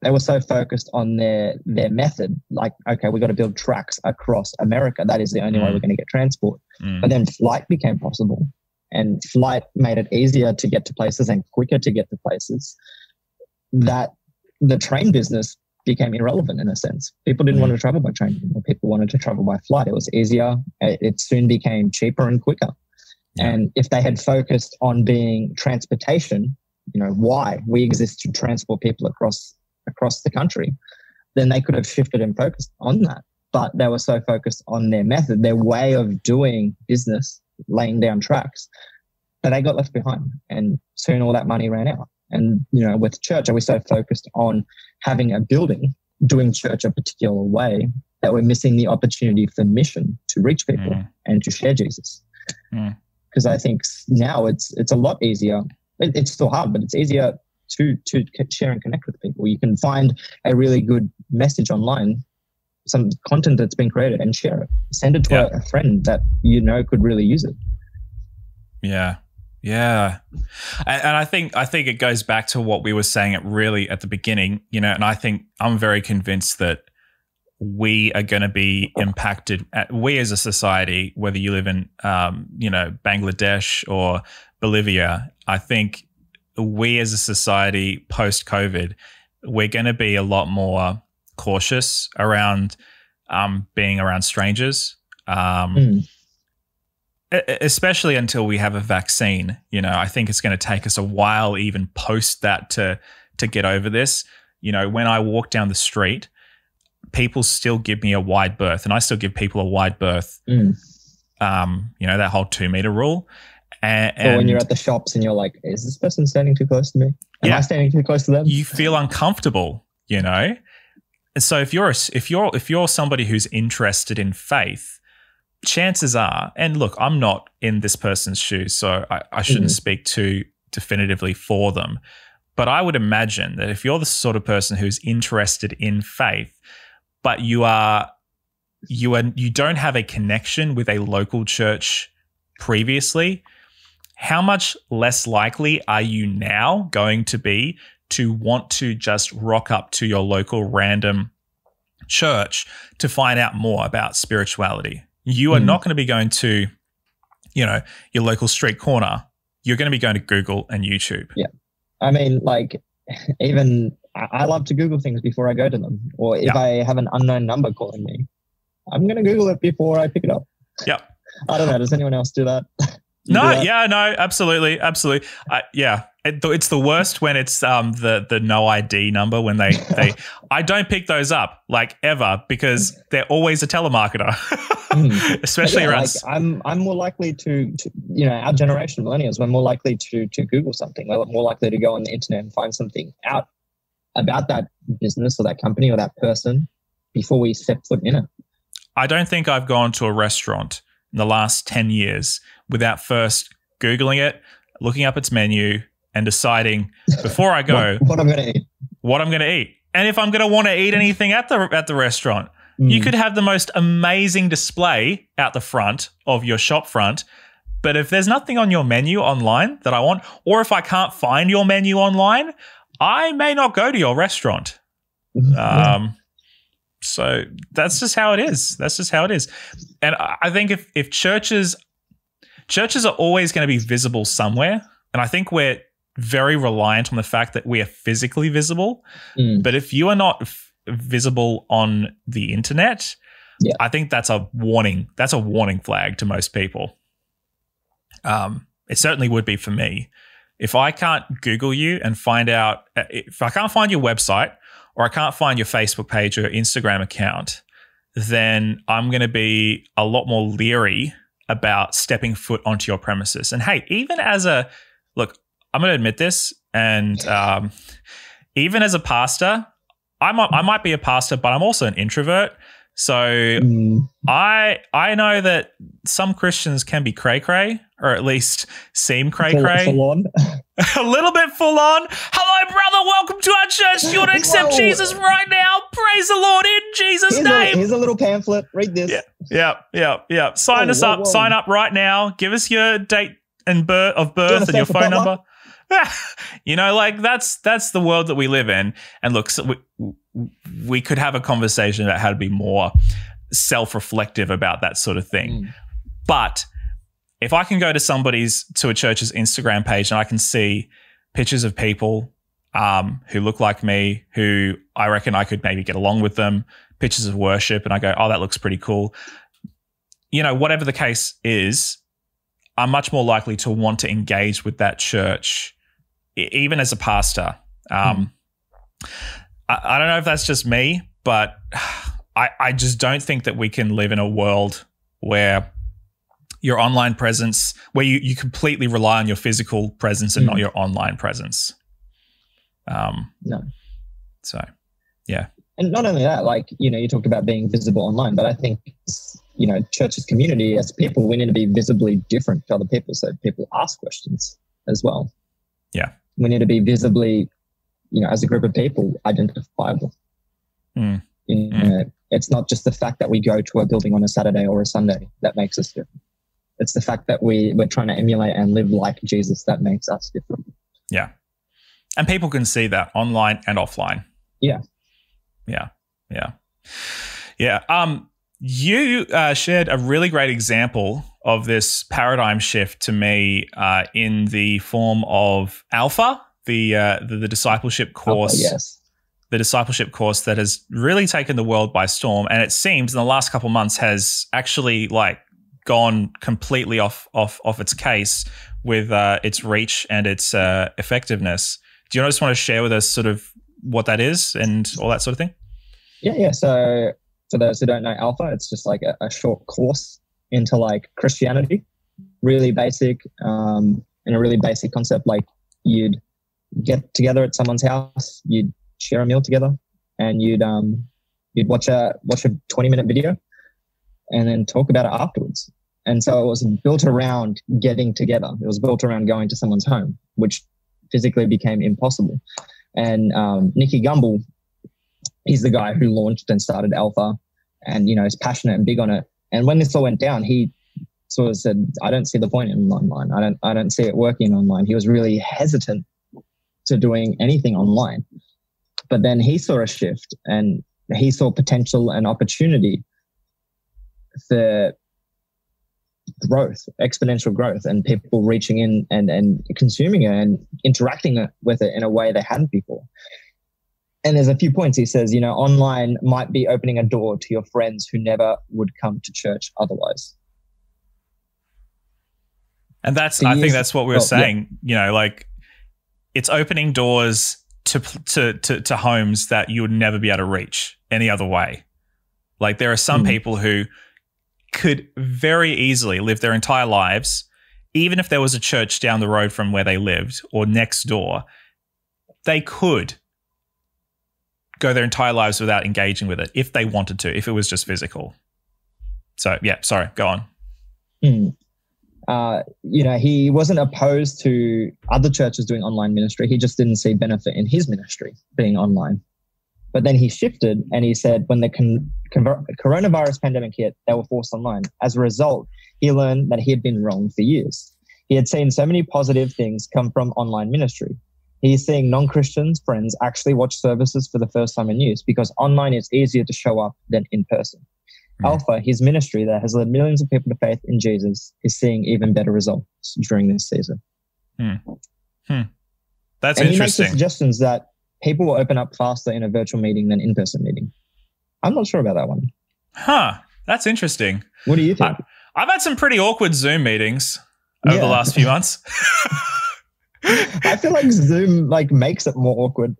they were so focused on their method, like, okay, we've got to build tracks across America. That is the only way we're going to get transport. But then flight became possible, and flight made it easier to get to places and quicker to get to places, that the train business became irrelevant in a sense. People didn't want to travel by train anymore. People wanted to travel by flight. It was easier. It soon became cheaper and quicker. Yeah. And if they had focused on being transportation, why we exist to transport people across the country, then they could have shifted and focused on that. But they were so focused on their method, their way of doing business, laying down tracks, that they got left behind. And soon all that money ran out. And, with church, are we so focused on having a building, doing church a particular way, that we're missing the opportunity for mission to reach people and to share Jesus? Because I think now it's a lot easier. It's still hard, but it's easier to share and connect with people. You can find a really good message online, some content that's been created, and share it. Send it to a friend that could really use it. Yeah. And I think it goes back to what we were saying at the beginning, and I think I'm very convinced that we are going to be impacted, we as a society, whether you live in, Bangladesh or Bolivia. I think we as a society post-COVID, we're going to be a lot more cautious around being around strangers, especially until we have a vaccine. I think it's going to take us a while even post that to get over this. When I walk down the street, people still give me a wide berth, and I still give people a wide berth. That whole 2 meter rule. Or when you're at the shops and you're like, is this person standing too close to me? Am I standing too close to them? You feel uncomfortable, And so if you're somebody who's interested in faith, chances are, and look, I'm not in this person's shoes, so I shouldn't speak too definitively for them, but I would imagine that if you're the sort of person who's interested in faith, but you don't have a connection with a local church previously, how much less likely are you now going to be to want to just rock up to your local random church to find out more about spirituality? You are not going to be going to, your local street corner. You're going to be going to Google and YouTube. Yeah. I mean, even I love to Google things before I go to them. Or if I have an unknown number calling me, I'm going to Google it before I pick it up. Yeah. I don't know. Does anyone else do that? No, absolutely. It's the worst when it's the no ID number when they I don't pick those up ever, because they're always a telemarketer, especially around. I'm more likely to our generation, millennials, we're more likely to Google something. We're more likely to go on the internet and find something out about that business or that company or that person before we step foot in it. I don't think I've gone to a restaurant in the last 10 years without first Googling it, looking up its menu, and deciding before I go what I'm going to eat. And if I'm going to want to eat anything at the restaurant, you could have the most amazing display out the front of your shop front, but if there's nothing on your menu online that I want, or if I can't find your menu online, I may not go to your restaurant. So that's just how it is. And I think if churches are always going to be visible somewhere, and I think we're very reliant on the fact that we are physically visible. But if you are not visible on the internet, I think that's a warning. That's a warning flag to most people. It certainly would be for me. If I can't Google you and find out, if I can't find your website, or I can't find your Facebook page or Instagram account, then I'm going to be a lot more leery about stepping foot onto your premises. And hey, even look, I'm going to admit this, And even as a pastor, I might be a pastor, but I'm also an introvert. So I know that some Christians can be cray-cray, or at least seem cray-cray. Full on. A little bit full on. Hello, brother. Welcome to our church. Do you want to accept Jesus right now? Praise the Lord in Jesus' name. Here's a little pamphlet. Read this. Yeah. Sign us up. Sign up right now. Give us your date and of birth and your phone number. You know, like that's the world that we live in. And look, so we could have a conversation about how to be more self-reflective about that sort of thing. But if I can go to a church's Instagram page and I can see pictures of people who look like me, who I reckon I could maybe get along with them, pictures of worship, and I go, oh, that looks pretty cool. You know, whatever the case is, I'm much more likely to want to engage with that church, even as a pastor. I don't know if that's just me, but I just don't think that we can live in a world where your online presence, where you completely rely on your physical presence and not your online presence. No. So, yeah. And not only that, like, you know, you talked about being visible online, but I think, you know, church's community as people, we need to be visibly different to other people so people ask questions as well. Yeah. We need to be visibly, you know, as a group of people, identifiable. You know, it's not just the fact that we go to a building on a Saturday or a Sunday that makes us different. It's the fact that we're trying to emulate and live like Jesus that makes us different. Yeah. And people can see that online and offline. Yeah. You shared a really great example of this paradigm shift to me in the form of Alpha, the discipleship course. Alpha, yes. The discipleship course that has really taken the world by storm, and it seems in the last couple of months has actually like gone completely off its case with its reach and its effectiveness. Do you just want to share with us sort of what that is and all that sort of thing? Yeah. So for those who don't know Alpha, it's just like a short course into like Christianity, really basic, and a really basic concept. Like you'd get together at someone's house, you'd share a meal together, and you'd watch a 20-minute video and then talk about it afterwards. And so it was built around getting together. It was built around going to someone's home, which physically became impossible. And Nicky Gumbel, he's the guy who launched and started Alpha, and, you know, is passionate and big on it. And when this all went down, he sort of said, I don't see the point in online. I don't see it working online. He was really hesitant to doing anything online. But then he saw a shift, and he saw potential and opportunity for growth, exponential growth, and people reaching in and consuming it and interacting with it in a way they hadn't before. And there's a few points he says, you know, online might be opening a door to your friends who never would come to church otherwise. And I think that's what we were saying, you know, like it's opening doors to homes that you would never be able to reach any other way. Like there are some people who could very easily live their entire lives, even if there was a church down the road from where they lived or next door, they could go their entire lives without engaging with it if they wanted to, if it was just physical. So, yeah, sorry, go on. You know, he wasn't opposed to other churches doing online ministry. He just didn't see benefit in his ministry being online. But then he shifted and he said when the coronavirus pandemic hit, they were forced online. As a result, he learned that he had been wrong for years. He had seen so many positive things come from online ministry. He's seeing non-Christians friends actually watch services for the first time in years because online is easier to show up than in person. Alpha, his ministry that has led millions of people to faith in Jesus, is seeing even better results during this season. That's and interesting. He makes the suggestions that people will open up faster in a virtual meeting than in-person meeting. I'm not sure about that one. That's interesting. What do you think? I've had some pretty awkward Zoom meetings over the last few months. I feel like Zoom makes it more awkward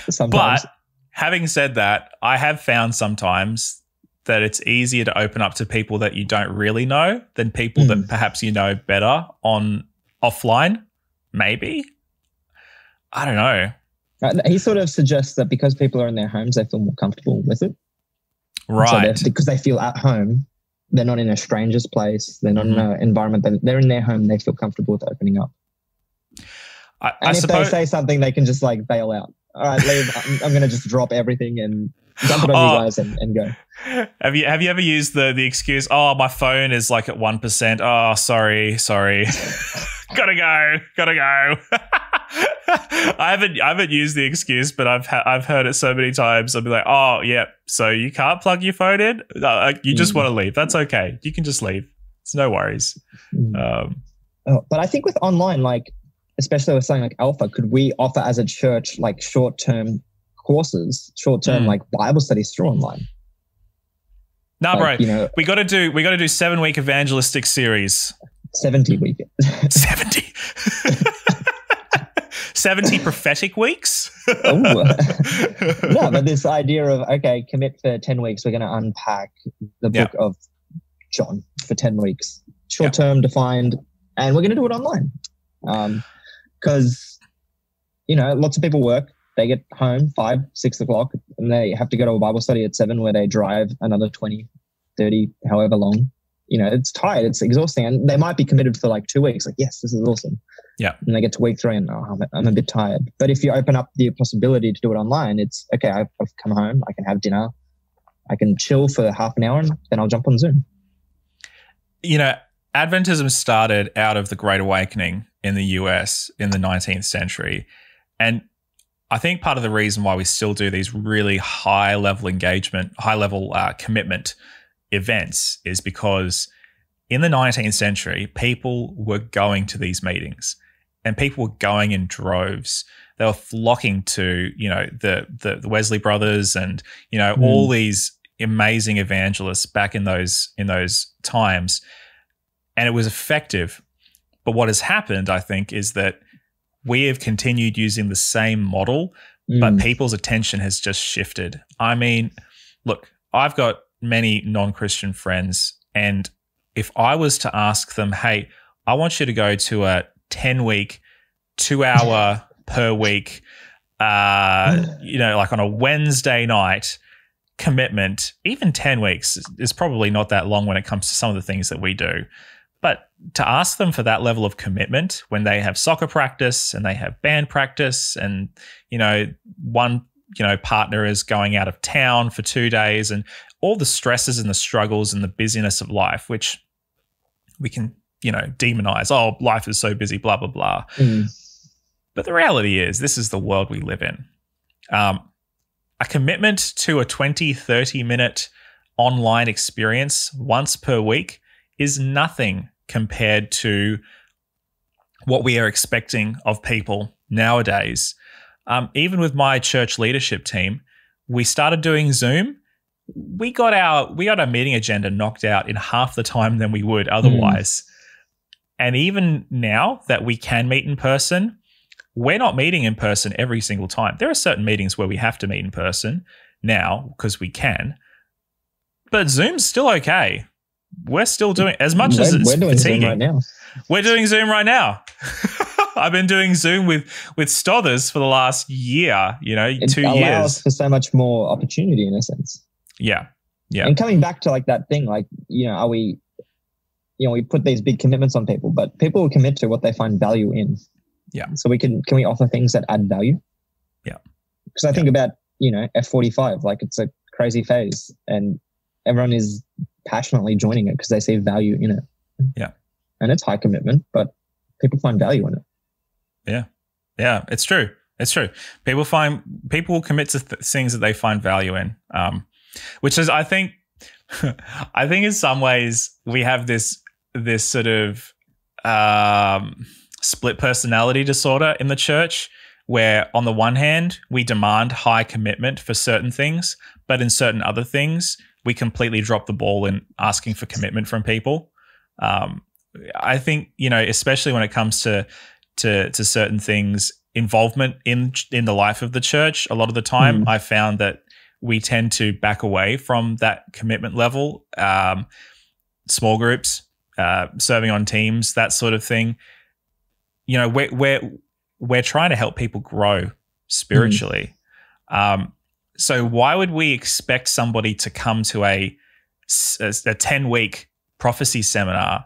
sometimes. But having said that, I have found sometimes that it's easier to open up to people that you don't really know than people that perhaps you know better on offline, maybe. I don't know. He sort of suggests that because people are in their homes, they feel more comfortable with it. Right. So because they feel at home, they're not in a stranger's place. They're not in an environment. They're in their home. They feel comfortable with opening up. And if they say something, they can just like bail out. All right, leave. I'm going to just drop everything and dump it on you guys and go. Have you ever used the excuse, oh, my phone is like at 1%. Oh, sorry. gotta go. I haven't used the excuse, but I've heard it so many times. I'll be like, oh yeah, so you can't plug your phone in? You just want to leave. That's okay. You can just leave. It's no worries. But I think with online, like especially with something like Alpha, could we offer as a church like short-term courses, like Bible studies through online? Nah, like, bro, we got to do 7-week evangelistic series. 70 week. 70. 70 prophetic weeks. No, but this idea of, okay, commit for 10 weeks. We're going to unpack the book of John for 10 weeks, short term defined, and we're going to do it online. Because, lots of people work. They get home 5, 6 o'clock and they have to go to a Bible study at 7 where they drive another 20, 30, however long. It's tired. It's exhausting. And they might be committed for like 2 weeks. Like, yes, this is awesome. Yeah. And they get to week 3 and I'm a bit tired. But if you open up the possibility to do it online, it's okay. I've come home. I can have dinner. I can chill for half an hour and then I'll jump on Zoom. Adventism started out of the Great Awakening in the US in the 19th century. And I think part of the reason why we still do these really high-level engagement, high-level commitment events is because in the 19th century, people were going to these meetings and people were going in droves. They were flocking to, the Wesley brothers and, all these amazing evangelists back in those times. And it was effective. But what has happened, I think, is that we have continued using the same model, but people's attention has just shifted. I mean, look, I've got many non-Christian friends, and if I was to ask them, hey, I want you to go to a 10-week, 2-hour per week, like on a Wednesday night commitment, even 10 weeks is probably not that long when it comes to some of the things that we do. But to ask them for that level of commitment when they have soccer practice and they have band practice and, one, partner is going out of town for 2 days and all the stresses and the struggles and the busyness of life, which we can, demonize. Oh, life is so busy, blah, blah, blah. But the reality is this is the world we live in. A commitment to a 20, 30-minute online experience once per week is nothing compared to what we are expecting of people nowadays. Even with my church leadership team, we started doing Zoom. We got our meeting agenda knocked out in half the time than we would otherwise. And even now that we can meet in person, we're not meeting in person every single time. There are certain meetings where we have to meet in person now because we can, but Zoom's still okay. We're still doing as much as it's fatiguing. Zoom right now. We're doing Zoom right now. I've been doing Zoom with Stothers for the last year, 2 years. It allows for so much more opportunity in a sense. Yeah. Yeah. And coming back to like that thing, like, are we, we put these big commitments on people, but people will commit to what they find value in. Yeah. So can we offer things that add value? Yeah. Because I think about, F45, like it's a crazy phase and everyone is passionately joining it because they see value in it. Yeah. And it's high commitment, but people find value in it. Yeah. Yeah. It's true. It's true. People will commit to things that they find value in, which is, I think in some ways we have this sort of split personality disorder in the church where on the one hand, we demand high commitment for certain things, but in certain other things, we completely drop the ball in asking for commitment from people. I think, especially when it comes to certain things, involvement in the life of the church, a lot of the time I found that we tend to back away from that commitment level. Small groups, serving on teams, that sort of thing. we're trying to help people grow spiritually. So why would we expect somebody to come to a 10-week prophecy seminar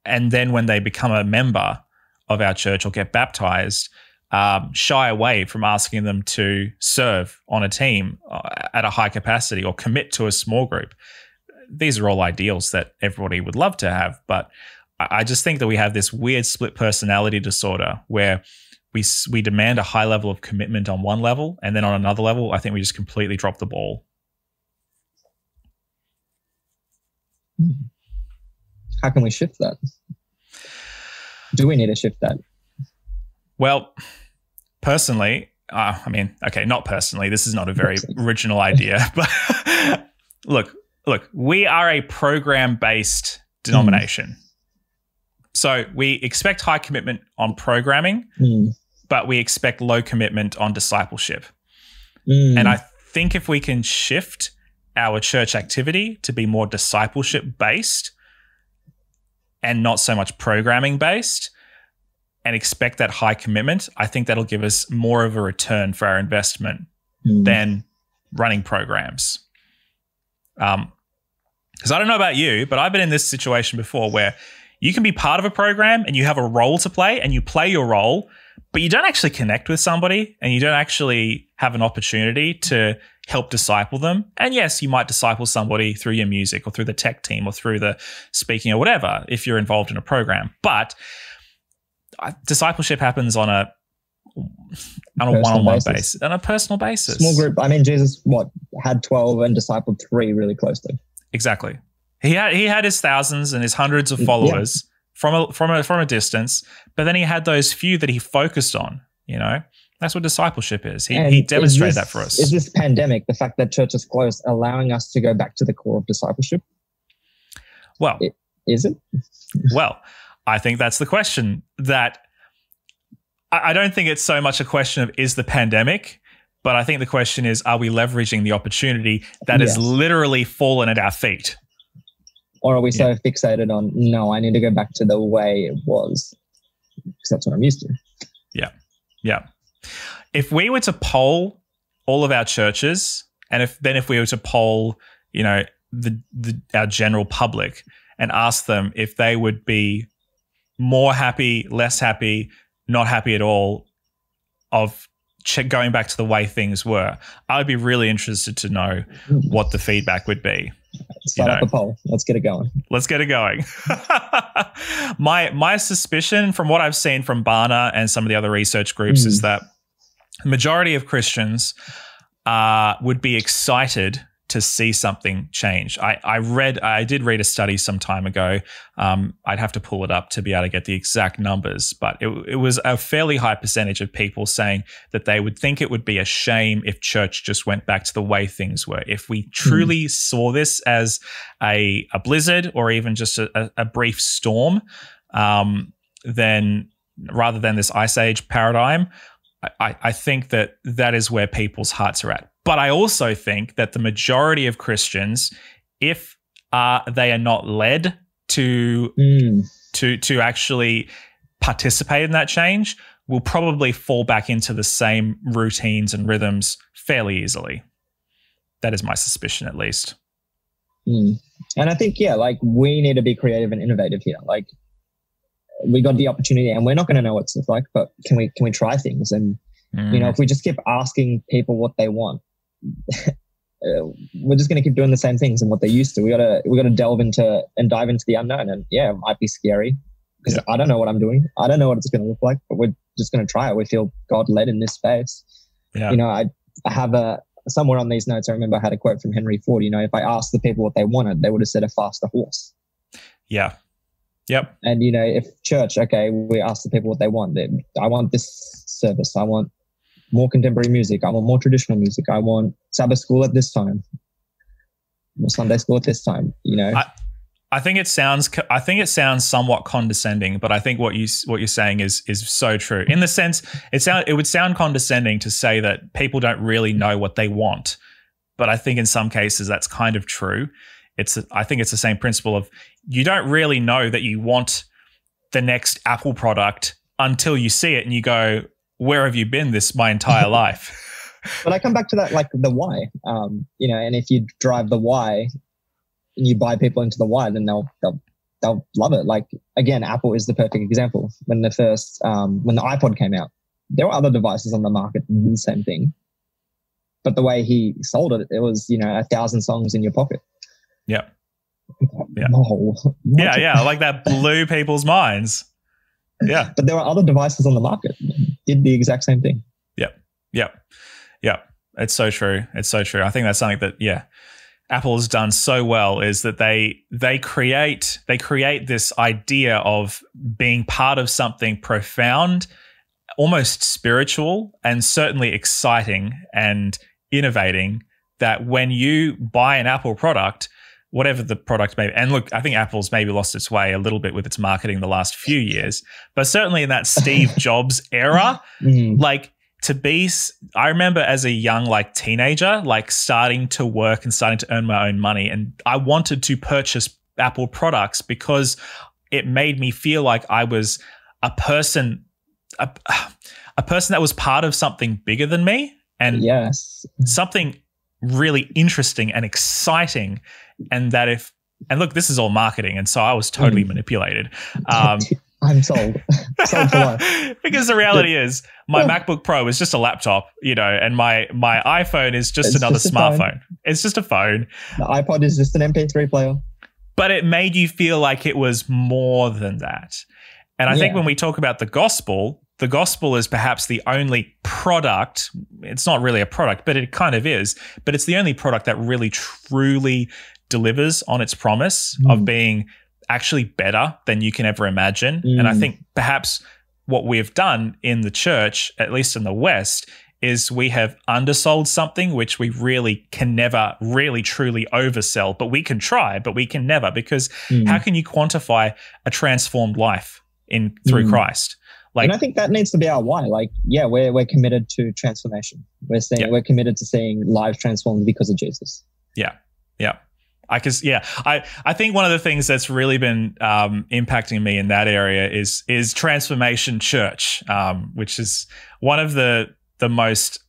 and then when they become a member of our church or get baptized, shy away from asking them to serve on a team at a high capacity or commit to a small group? These are all ideals that everybody would love to have, but I just think that we have this weird split personality disorder where we demand a high level of commitment on one level, and then on another level, I think we just completely drop the ball. How can we shift that? Do we need to shift that? Well, personally, not personally. This is not a very original idea, but look, we are a program-based denomination. So we expect high commitment on programming, but we expect low commitment on discipleship. And I think if we can shift our church activity to be more discipleship-based and not so much programming-based and expect that high commitment, I think that'll give us more of a return for our investment than running programs. Because I don't know about you, but I've been in this situation before where you can be part of a program and you have a role to play and you play your role, but you don't actually connect with somebody and you don't actually have an opportunity to help disciple them. And yes, you might disciple somebody through your music or through the tech team or through the speaking or whatever if you're involved in a program. But discipleship happens on a one-on-one basis, on a personal basis. Small group. I mean, Jesus, had 12 and discipled 3 really closely. Exactly. He had his thousands and his hundreds of followers from a distance, but then he had those few that he focused on. That's what discipleship is. He demonstrated that for us. Is this pandemic, the fact that church is closed, allowing us to go back to the core of discipleship? Well, is it? Well, I think that's the question. That I don't think it's so much a question of is the pandemic, but I think the question is, are we leveraging the opportunity that has literally fallen at our feet? Or are we so fixated on, no, I need to go back to the way it was because that's what I'm used to? Yeah. If we were to poll all of our churches, and if we were to poll, our general public and ask them if they would be more happy, less happy, not happy at all of going back to the way things were, I would be really interested to know what the feedback would be. Start up a poll. Let's get it going. My suspicion from what I've seen from Barna and some of the other research groups is that the majority of Christians would be excited to see something change. I did read a study some time ago. I'd have to pull it up to be able to get the exact numbers, but it was a fairly high percentage of people saying that they would think it would be a shame if church just went back to the way things were. If we truly saw this as a blizzard or even just a brief storm, then rather than this ice age paradigm, I think that is where people's hearts are at. But I also think that the majority of Christians, if they are not led to actually participate in that change, will probably fall back into the same routines and rhythms fairly easily. That is my suspicion, at least. And I think, we need to be creative and innovative here. We got the opportunity and we're not going to know what it's like, but can we try things? And, if we just keep asking people what they want, we're just going to keep doing the same things and what they're used to. We got to delve into and dive into the unknown. And it might be scary because I don't know what I'm doing. I don't know what it's going to look like, but we're just going to try it. We feel God led in this space. Yeah. I have somewhere on these notes, I remember I had a quote from Henry Ford. If I asked the people what they wanted, they would have said a faster horse. Yeah. Yep. And, if church, we ask the people what they want. I want this service. I want more contemporary music. I want more traditional music. I want Sabbath school at this time. More Sunday school at this time. I think it sounds somewhat condescending, but I think what you're saying is so true. In the sense, it would sound condescending to say that people don't really know what they want, but I think in some cases that's kind of true. I think it's the same principle of you don't really know that you want the next Apple product until you see it and you go, where have you been my entire life? But I come back to that, like the why, and if you drive the why and you buy people into the why, then they'll love it. Like, again, Apple is the perfect example. When the iPod came out, there were other devices on the market that did the same thing. But the way he sold it, it was, 1,000 songs in your pocket. Yeah. Yeah. No. Yeah. Like that blew people's minds. Yeah. But there were other devices on the market that did the exact same thing. Yeah. It's so true. I think that's something that, Apple has done so well, is that they create this idea of being part of something profound, almost spiritual, and certainly exciting and innovating, that when you buy an Apple product, whatever the product may be, and look, I think Apple's maybe lost its way a little bit with its marketing the last few years, but certainly in that Steve Jobs era, like, I remember as a young, like, teenager, like, starting to work and starting to earn my own money, and I wanted to purchase Apple products because it made me feel like I was a person that was part of something bigger than me, and something really interesting and exciting, and look, this is all marketing, and so I was totally manipulated. I'm sold. Sold for life. Because the reality is, my MacBook Pro is just a laptop, and my iPhone is just another smartphone. It's just a phone. The iPod is just an MP3 player. But it made you feel like it was more than that. And I think when we talk about the gospel is perhaps the only product. It's not really a product, but it kind of is. But it's the only product that really, truly delivers on its promise of being actually better than you can ever imagine. And I think perhaps what we've done in the church, at least in the West, is we have undersold something which we really can never really truly oversell. But we can try, but we can never, because how can you quantify a transformed life through Christ? Like, and I think that needs to be our why. Like, we're committed to transformation. We're committed to seeing lives transformed because of Jesus. Yeah. I think one of the things that's really been impacting me in that area is Transformation Church, which is one of the most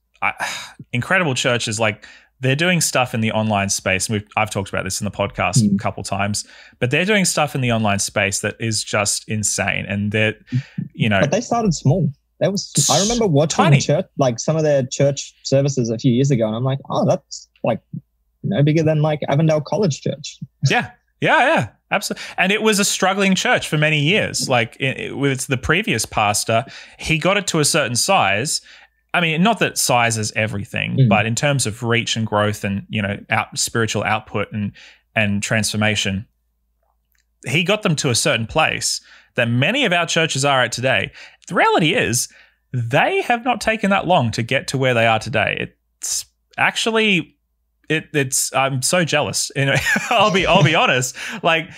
incredible churches. Like, they're doing stuff in the online space. I've talked about this in the podcast a couple times, but they're doing stuff in the online space that is just insane. And but they started small. I remember watching church, like some of their church services a few years ago, and I'm like, oh, that's like no bigger than like Avondale College Church. Yeah, absolutely. And it was a struggling church for many years. Like, with the previous pastor, he got it to a certain size. I mean, not that size is everything, but in terms of reach and growth and, spiritual output and transformation, he got them to a certain place that many of our churches are at today. The reality is, they have not taken that long to get to where they are today. It's actually, I'm so jealous. I'll be honest. Like,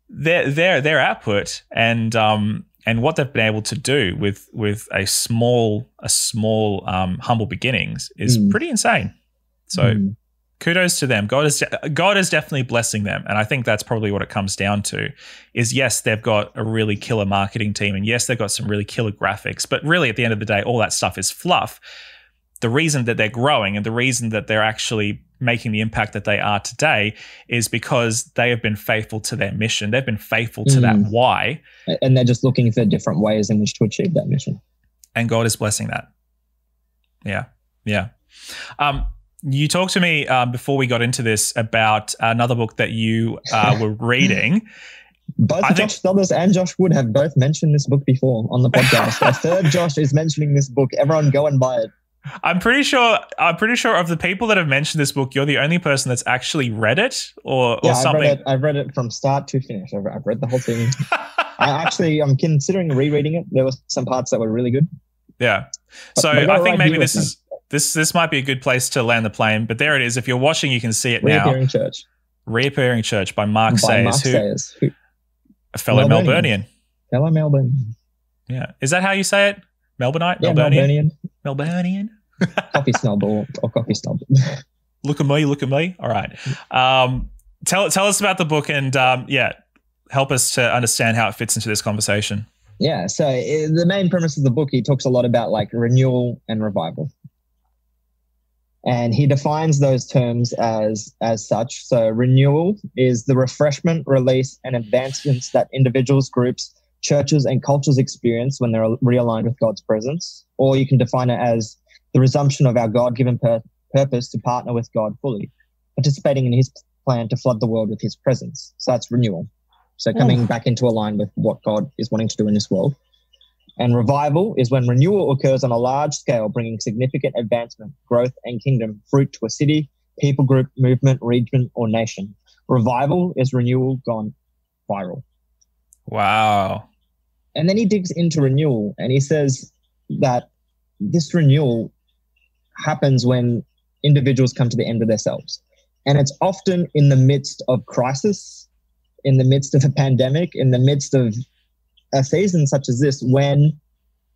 their output and what they've been able to do with a small humble beginnings is pretty insane. So kudos to them. God is definitely blessing them. And I think that's probably what it comes down to is, yes, they've got a really killer marketing team, and yes, they've got some really killer graphics, but really at the end of the day, all that stuff is fluff. The reason that they're growing and the reason that they're actually making the impact that they are today is because they have been faithful to their mission. They've been faithful to that why. And they're just looking for different ways in which to achieve that mission. And God is blessing that. Yeah. You talked to me before we got into this about another book that you were reading. Both Josh Douglas and Josh Wood have both mentioned this book before on the podcast. A third Josh is mentioning this book. Everyone go and buy it. I'm pretty sure of the people that have mentioned this book, you're the only person that's actually read it or something. I've read it from start to finish. I've read the whole thing. I'm considering rereading it. There were some parts that were really good. Yeah. So I think maybe this might be a good place to land the plane. But there it is. If you're watching, you can see it now. Reappearing Church by Mark Sayers, a fellow Melburnian. Fellow Melbourne. Yeah. Is that how you say it? Melbourneite? Yeah, Melburnian? Coffee snob or coffee snob. Look at me. All right. Tell us about the book and help us to understand how it fits into this conversation. Yeah. So the main premise of the book, he talks a lot about like renewal and revival. And he defines those terms as such. So renewal is the refreshment, release, and advancements that individuals, groups, churches, and cultures experience when they're realigned with God's presence. Or you can define it as the resumption of our God-given purpose to partner with God fully, participating in his plan to flood the world with his presence. So that's renewal. So coming back into alignment with what God is wanting to do in this world. And revival is when renewal occurs on a large scale, bringing significant advancement, growth, and kingdom fruit to a city, people group, movement, region, or nation. Revival is renewal gone viral. Wow. And then he digs into renewal, and he says that this renewal happens when individuals come to the end of themselves. And it's often in the midst of crisis, in the midst of a pandemic, in the midst of a season such as this, when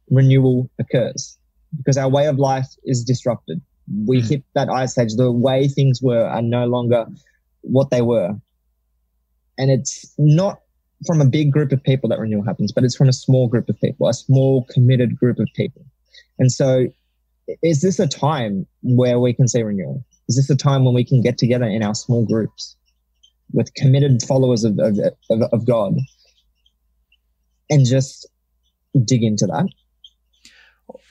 renewal occurs, because our way of life is disrupted. We hit that ice age. The way things were are no longer what they were. And it's not from a big group of people that renewal happens, but it's from a small group of people, a small committed group of people. And so is this a time where we can see renewal? Is this a time when we can get together in our small groups with committed followers of God and just dig into that?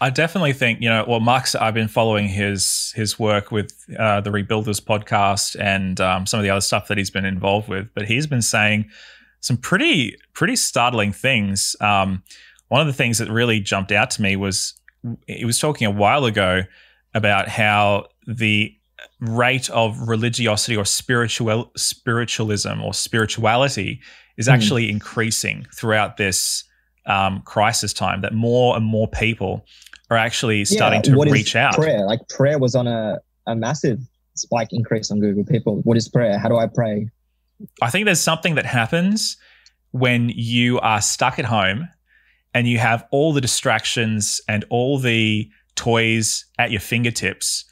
I definitely think, Mark's, I've been following his work with the Rebuilders podcast and some of the other stuff that he's been involved with, but he's been saying some pretty startling things. One of the things that really jumped out to me was he was talking a while ago about how the rate of religiosity or spiritualism or spirituality is actually increasing throughout this crisis time, that more and more people are actually starting to reach out. Prayer, like prayer was on a massive spike increase on Google. People, what is prayer? How do I pray? I think there's something that happens when you are stuck at home and you have all the distractions and all the toys at your fingertips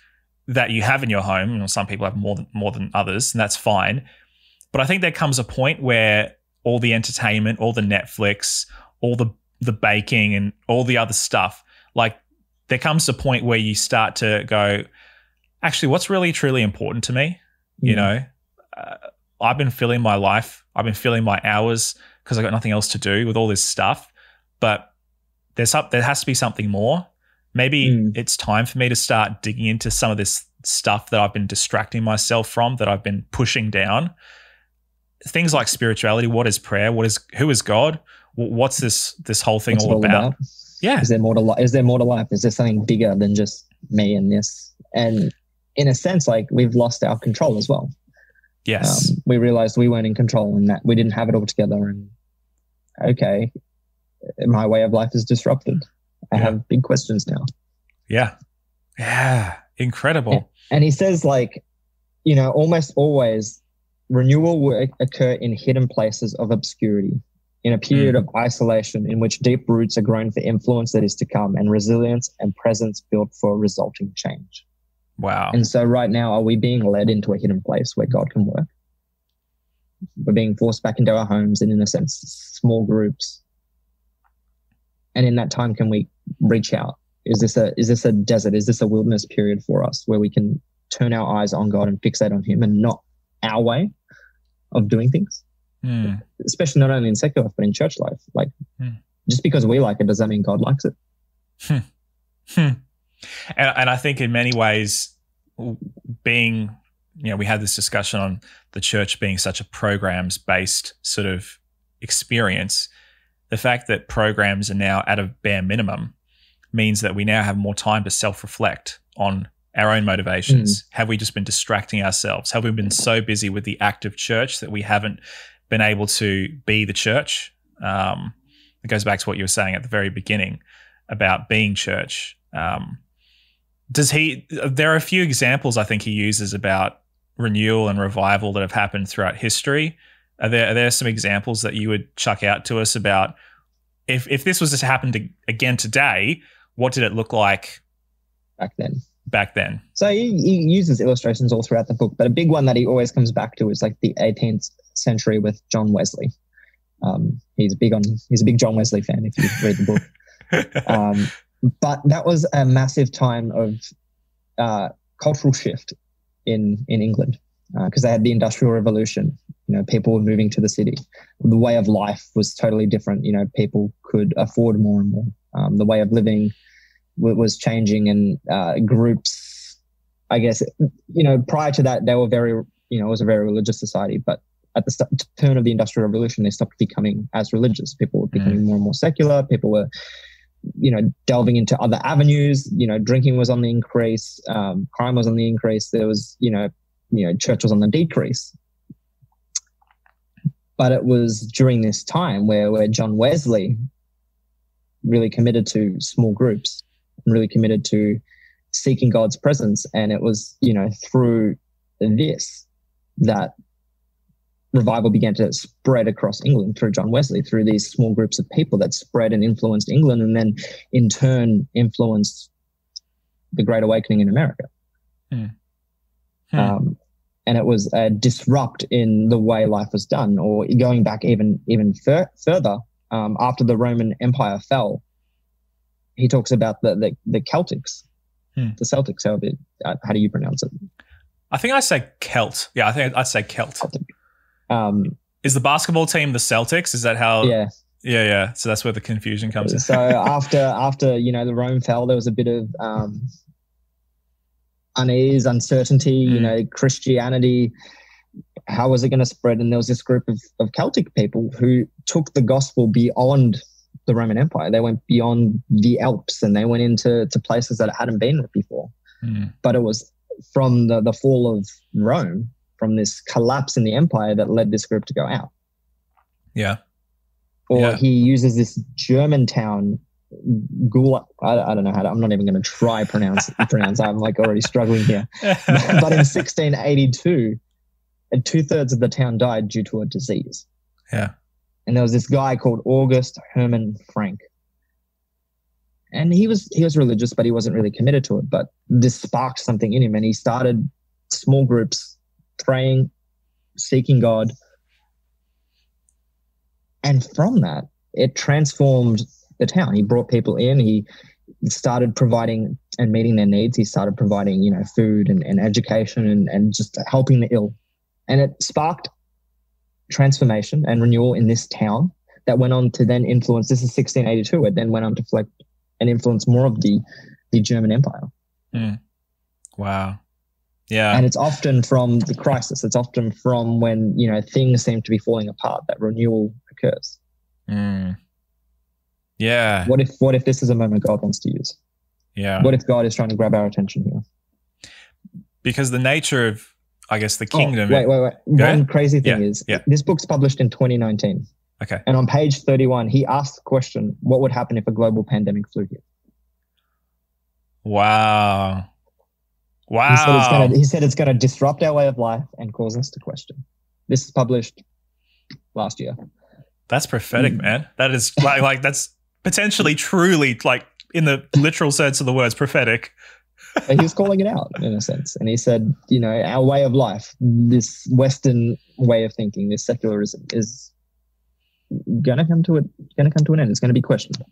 that you have in your home. Some people have more than others, and that's fine. But I think there comes a point where all the entertainment, all the Netflix, all the baking and all the other stuff, like there comes a point where you start to go, actually, what's really truly important to me? I've been filling my life. I've been filling my hours because I've got nothing else to do with all this stuff. But there has to be something more. Maybe it's time for me to start digging into some of this stuff that I've been distracting myself from, that I've been pushing down. Things like spirituality. What is prayer? Who is God? What's this whole thing all about? Yeah. Is there more to life? Is there more to life? Is there something bigger than just me and this? And in a sense, like we've lost our control as well. Yes. We realized we weren't in control and that we didn't have it all together. And okay, my way of life is disrupted. I have big questions now. Yeah. Yeah. Incredible. And he says, like, almost always renewal will occur in hidden places of obscurity, in a period of isolation in which deep roots are grown for influence that is to come and resilience and presence built for resulting change. Wow. And so right now, are we being led into a hidden place where God can work? We're being forced back into our homes and, in a sense, small groups. And in that time, can we reach out? Is this a desert? Is this a wilderness period for us where we can turn our eyes on God and fixate on him and not our way of doing things? Especially not only in secular life, but in church life. Like, just because we like it, does that mean God likes it? And I think in many ways, being, we had this discussion on the church being such a programs-based sort of experience. The fact that programs are now at a bare minimum means that we now have more time to self-reflect on our own motivations. Have we just been distracting ourselves? Have we been so busy with the active church that we haven't been able to be the church? It goes back to what you were saying at the very beginning about being church. There are a few examples I think he uses about renewal and revival that have happened throughout history. Are there some examples that you would chuck out to us about if this was to happen again today, what did it look like back then? So he uses illustrations all throughout the book, but a big one that he always comes back to is like the 18th century with John Wesley. He's a big John Wesley fan if you read the book. But that was a massive time of cultural shift in England because they had the Industrial Revolution. People were moving to the city. The way of life was totally different. People could afford more and more. The way of living was changing, and groups, I guess, prior to that, they were very, it was a very religious society. But at the turn of the Industrial Revolution, they stopped becoming as religious. People were becoming more and more secular. People were, delving into other avenues. Drinking was on the increase. Crime was on the increase. There was, church was on the decrease. But it was during this time where John Wesley really committed to small groups and really committed to seeking God's presence. And it was, through this that revival began to spread across England through John Wesley, through these small groups of people that spread and influenced England, and then in turn influenced the Great Awakening in America. And it was a disrupt in the way life was done. Or going back even further, after the Roman Empire fell, he talks about the Celtics, the Celtics. How do you pronounce it? I think I say Celt. Yeah, I think I'd say Celt. Celtic. Is the basketball team the Celtics? Is that how? Yeah. Yeah. So that's where the confusion comes in. So after the Rome fell, there was a bit of unease, uncertainty. Christianity, how was it going to spread? And there was this group of Celtic people who took the gospel beyond the Roman Empire. They went beyond the Alps, and they went into places that it hadn't been before. But it was from the fall of Rome, from this collapse in the empire, that led this group to go out. Yeah. Or he uses this German town, Gula. I don't know how to. I'm not even going to try pronounce. I'm like already struggling here. But in 1682, 2/3 of the town died due to a disease. Yeah. And there was this guy called August Hermann Frank, and he was religious, but he wasn't really committed to it. But this sparked something in him, and he started small groups, praying, seeking God. And from that, it transformed the town. He brought people in. He started providing and meeting their needs. He started providing, food and education and just helping the ill. And it sparked transformation and renewal in this town that went on to then influence, this is 1682, it then went on to reflect and influence more of the German Empire. Wow. Yeah. And it's often from the crisis. It's often from when, things seem to be falling apart that renewal occurs. Yeah. What if this is a moment God wants to use? Yeah. What if God is trying to grab our attention here? Because the nature of, I guess, the kingdom. Wait. One crazy thing is this book's published in 2019. Okay. And on page 31, he asked the question, what would happen if a global pandemic flew here? Wow. He said it's going to disrupt our way of life and cause us to question. This is published last year. That's prophetic, man. That is like that's potentially truly, like, in the literal sense of the words, prophetic. He was calling it out in a sense. And he said, our way of life, this Western way of thinking, this secularism is going to come to an end. It's going to be questioned.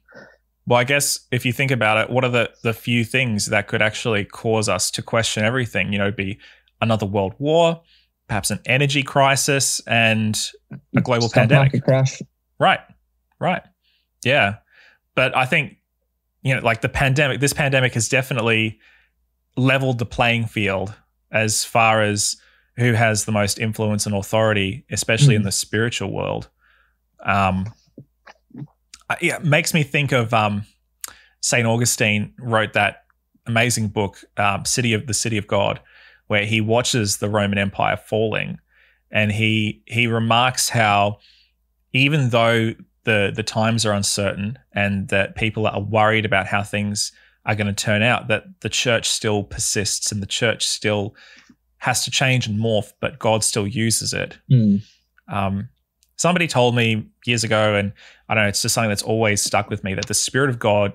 Well, I guess if you think about it, what are the few things that could actually cause us to question everything? Be another world war, perhaps an energy crisis, and a global pandemic. Market crash. Right. Yeah. But I think, like this pandemic has definitely leveled the playing field as far as who has the most influence and authority, especially in the spiritual world. It makes me think of St. Augustine wrote that amazing book, The City of God, where he watches the Roman Empire falling, and he remarks how even though the times are uncertain and that people are worried about how things are going to turn out, that the church still persists and the church still has to change and morph, but God still uses it. Somebody told me years ago, and I don't know, it's just something that's always stuck with me, that the Spirit of God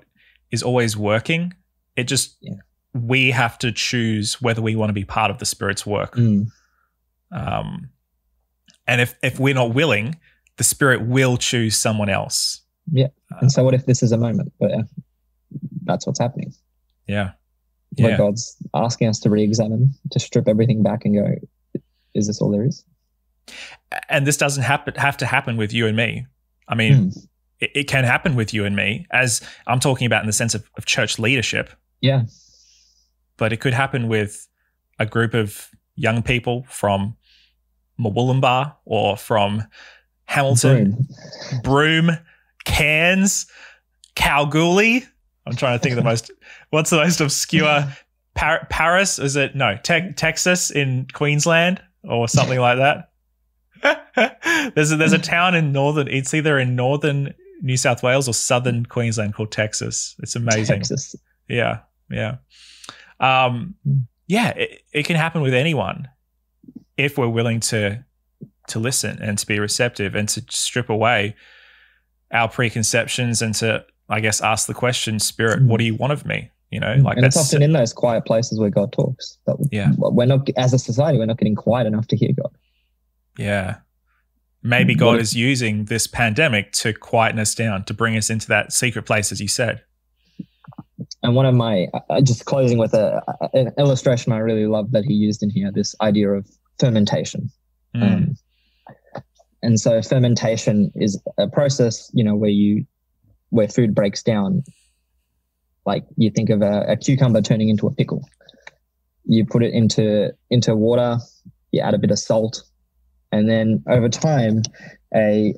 is always working. It just, we have to choose whether we want to be part of the Spirit's work. And if we're not willing, the Spirit will choose someone else. Yeah. And so what if this is a moment where that's what's happening? Yeah. Where God's asking us to re-examine, to strip everything back and go, is this all there is? And this doesn't have to happen with you and me. I mean, it can happen with you and me, as I'm talking about in the sense of church leadership. Yeah. But it could happen with a group of young people from Murwillumbah or from Hamilton, Broome, Cairns, Kalgoorlie. I'm trying to think of what's the most obscure? Paris? Is it? No, Texas in Queensland or something like that. There's a town in it's either in northern New South Wales or southern Queensland called Texas. It's amazing. Texas. Yeah. It can happen with anyone if we're willing to listen and to be receptive and to strip away our preconceptions and to, I guess, ask the question, Spirit, what do you want of me? Like, and it's often in those quiet places where God talks. But we're not, as a society, we're not getting quiet enough to hear God. Yeah. Maybe God is using this pandemic to quieten us down, to bring us into that secret place, as you said. And one of my, just closing with an illustration I really love that he used in here, this idea of fermentation. And so fermentation is a process, where food breaks down. Like you think of a cucumber turning into a pickle. You put it into water, you add a bit of salt, and then over time, a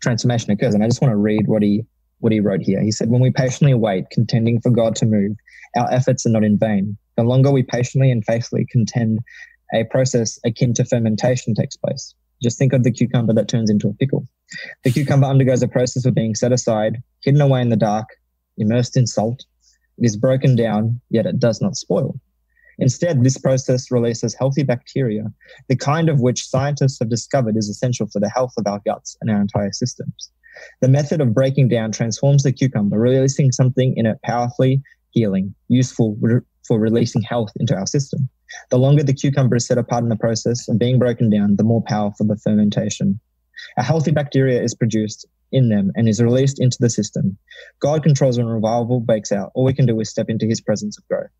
transformation occurs. And I just want to read what he wrote here. He said, "When we patiently wait, contending for God to move, our efforts are not in vain. The longer we patiently and faithfully contend, a process akin to fermentation takes place. Just think of the cucumber that turns into a pickle. The cucumber undergoes a process of being set aside, hidden away in the dark, immersed in salt. It is broken down, yet it does not spoil. Instead, this process releases healthy bacteria, the kind of which scientists have discovered is essential for the health of our guts and our entire systems. The method of breaking down transforms the cucumber, releasing something in it powerfully healing, useful for releasing health into our system. The longer the cucumber is set apart in the process of being broken down, the more powerful the fermentation. A healthy bacteria is produced in them and is released into the system. God controls when revival breaks out. All we can do is step into his presence of growth.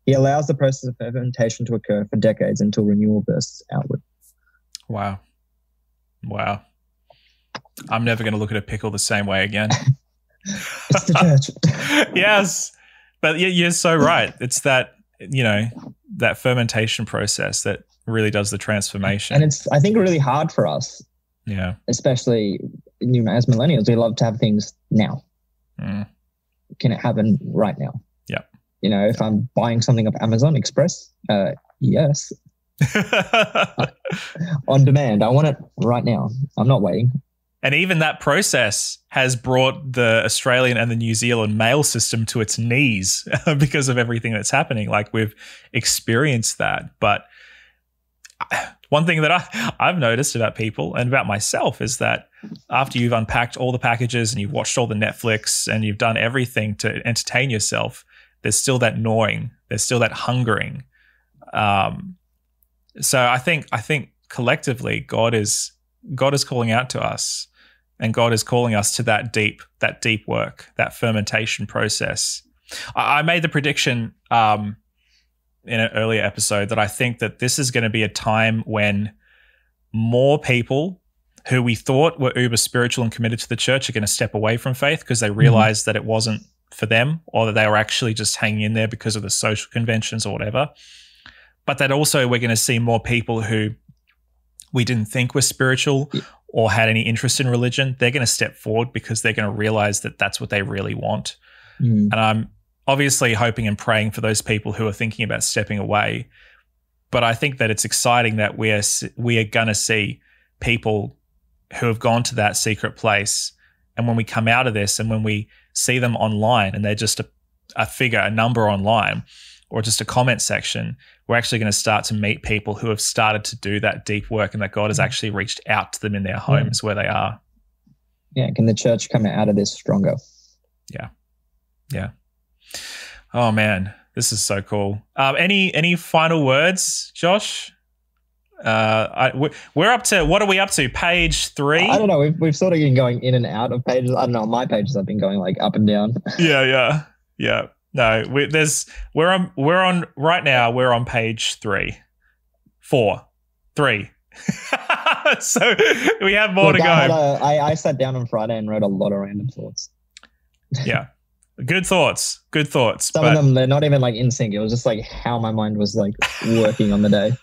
He allows the process of fermentation to occur for decades until renewal bursts outward." Wow. I'm never going to look at a pickle the same way again. It's the church. Yes. But you're so right. It's that, that fermentation process that really does the transformation. And it's, I think, really hard for us. Yeah. Especially as millennials, we love to have things now. Can it happen right now? Yeah. If I'm buying something off Amazon Express, yes. On demand. I want it right now. I'm not waiting. And even that process has brought the Australian and the New Zealand mail system to its knees because of everything that's happening. Like, we've experienced that. But one thing that I've noticed about people and about myself is that after you've unpacked all the packages and you've watched all the Netflix and you've done everything to entertain yourself, there's still that gnawing. There's still that hungering. So I think collectively God is calling out to us. And God is calling us to that deep work, that fermentation process. I made the prediction in an earlier episode that I think that this is going to be a time when more people who we thought were uber spiritual and committed to the church are going to step away from faith because they realized that it wasn't for them, or that they were actually just hanging in there because of the social conventions or whatever. But that also we're going to see more people who we didn't think were spiritual or had any interest in religion. They're going to step forward because they're going to realize that that's what they really want. And I'm obviously hoping and praying for those people who are thinking about stepping away. But I think that it's exciting that we are going to see people who have gone to that secret place. And when we come out of this and when we see them online and they're just a figure, a number online, or just a comment section, we're actually going to start to meet people who have started to do that deep work and that God has actually reached out to them in their homes where they are. Yeah. Can the church come out of this stronger? Yeah. Oh man, this is so cool. Any final words, Josh, We're up to, what are we up to? Page 3? I don't know. We've sort of been going in and out of pages. I don't know. On my pages, I've been going like up and down. Yeah. No, we're on right now. We're on page 3, 4, 3. So we have more to go. I sat down on Friday and wrote a lot of random thoughts. Yeah. Good thoughts. Some of them, they're not even like in sync. It was just like how my mind was like working on the day.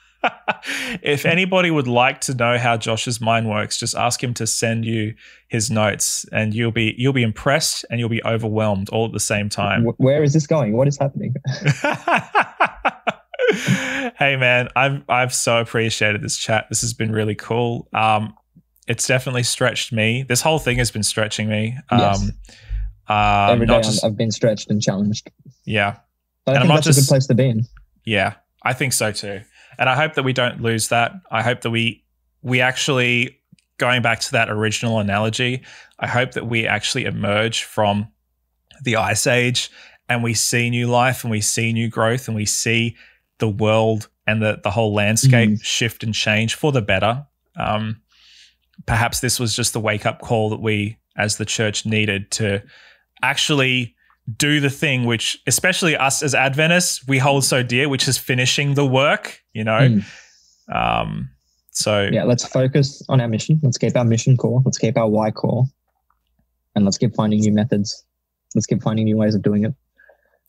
If anybody would like to know how Josh's mind works, just ask him to send you his notes, and you'll be impressed and you'll be overwhelmed all at the same time. Where is this going? What is happening? Hey man, I've so appreciated this chat. This has been really cool. It's definitely stretched me. This whole thing has been stretching me. Yes. Every day I've been stretched and challenged. Yeah. But I think that's a good place to be in. Yeah, I think so too. And I hope that we don't lose that. I hope that we actually, going back to that original analogy, I hope that we actually emerge from the Ice Age and we see new life and we see new growth and we see the world and the whole landscape shift and change for the better. Perhaps this was just the wake-up call that we as the church needed to actually do the thing which, especially us as Adventists, we hold so dear, which is finishing the work, you know? So let's focus on our mission. Let's keep our mission core. Let's keep our why core. And let's keep finding new methods. Let's keep finding new ways of doing it.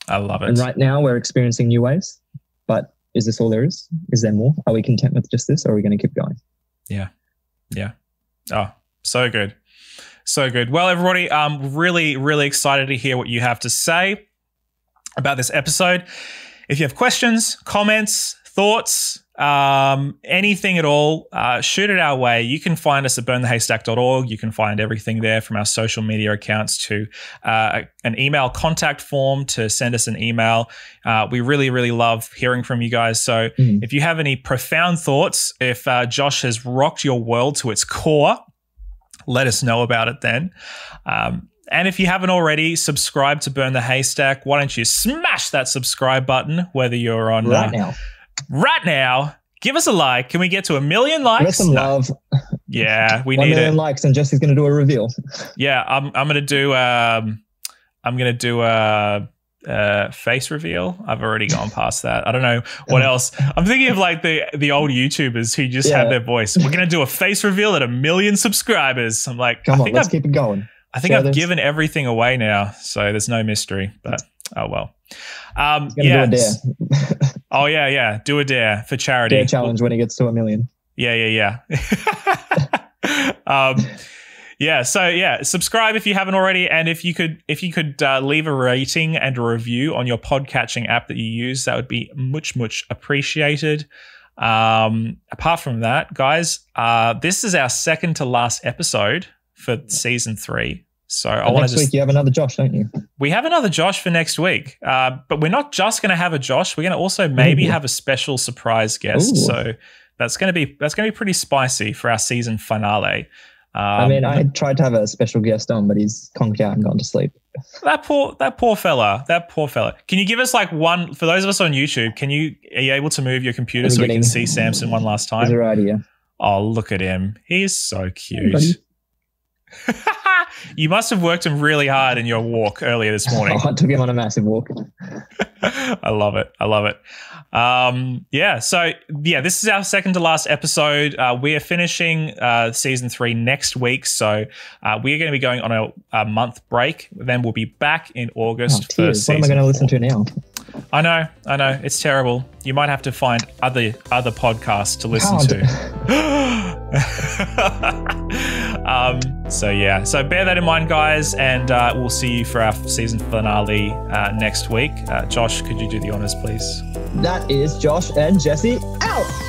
I love it. And right now we're experiencing new ways, but is this all there is? Is there more? Are we content with just this, or are we going to keep going? Yeah. Oh, so good. So good. Well, everybody, I'm really, really excited to hear what you have to say about this episode. If you have questions, comments, thoughts, anything at all, shoot it our way. You can find us at burnthehaystack.org. You can find everything there, from our social media accounts to an email contact form to send us an email. We really, really love hearing from you guys. So if you have any profound thoughts, if Josh has rocked your world to its core, let us know about it then. And if you haven't already, subscribe to Burn the Haystack. Why don't you smash that subscribe button, whether you're on right now. Give us a like. Can we get to 1 million likes? Give us some love. Yeah, we need 1 million it. likes, and Jesse's going to do a reveal. Yeah, I'm going to do a face reveal. I've already gone past that. I don't know what else. I'm thinking of like the old YouTubers who just have their voice. We're going to do a face reveal at 1 million subscribers. I'm like, let's keep it going. I think I've given everything away now, so there's no mystery. But oh well. Do a dare. Oh yeah. Do a dare for charity. Dare challenge when it gets to 1 million. Yeah. So subscribe if you haven't already, and if you could leave a rating and a review on your podcatching app that you use, that would be much appreciated. Apart from that, guys, this is our second to last episode for season 3. So next week you have another Josh, don't you? We have another Josh for next week, but we're not just going to have a Josh. We're going to also maybe have a special surprise guest. Ooh. So that's going to be pretty spicy for our season finale. I tried to have a special guest on, but he's conked out and gone to sleep. That poor fella. Can you give us like one, for those of us on YouTube, are you able to move your computer so we can see Sampson one last time? He's a right idea. Oh, look at him. He's so cute. You must have worked him really hard in your walk earlier this morning. I took him on a massive walk. I love it. This is our second to last episode. We are finishing season 3 next week. So we are going to be going on a month break. Then we'll be back in August for season 4. What am I going to listen to now? I know. It's terrible. You might have to find other podcasts to listen to. So bear that in mind, guys, and we'll see you for our season finale next week. Josh, could you do the honors, please? That is Josh and Jesse out.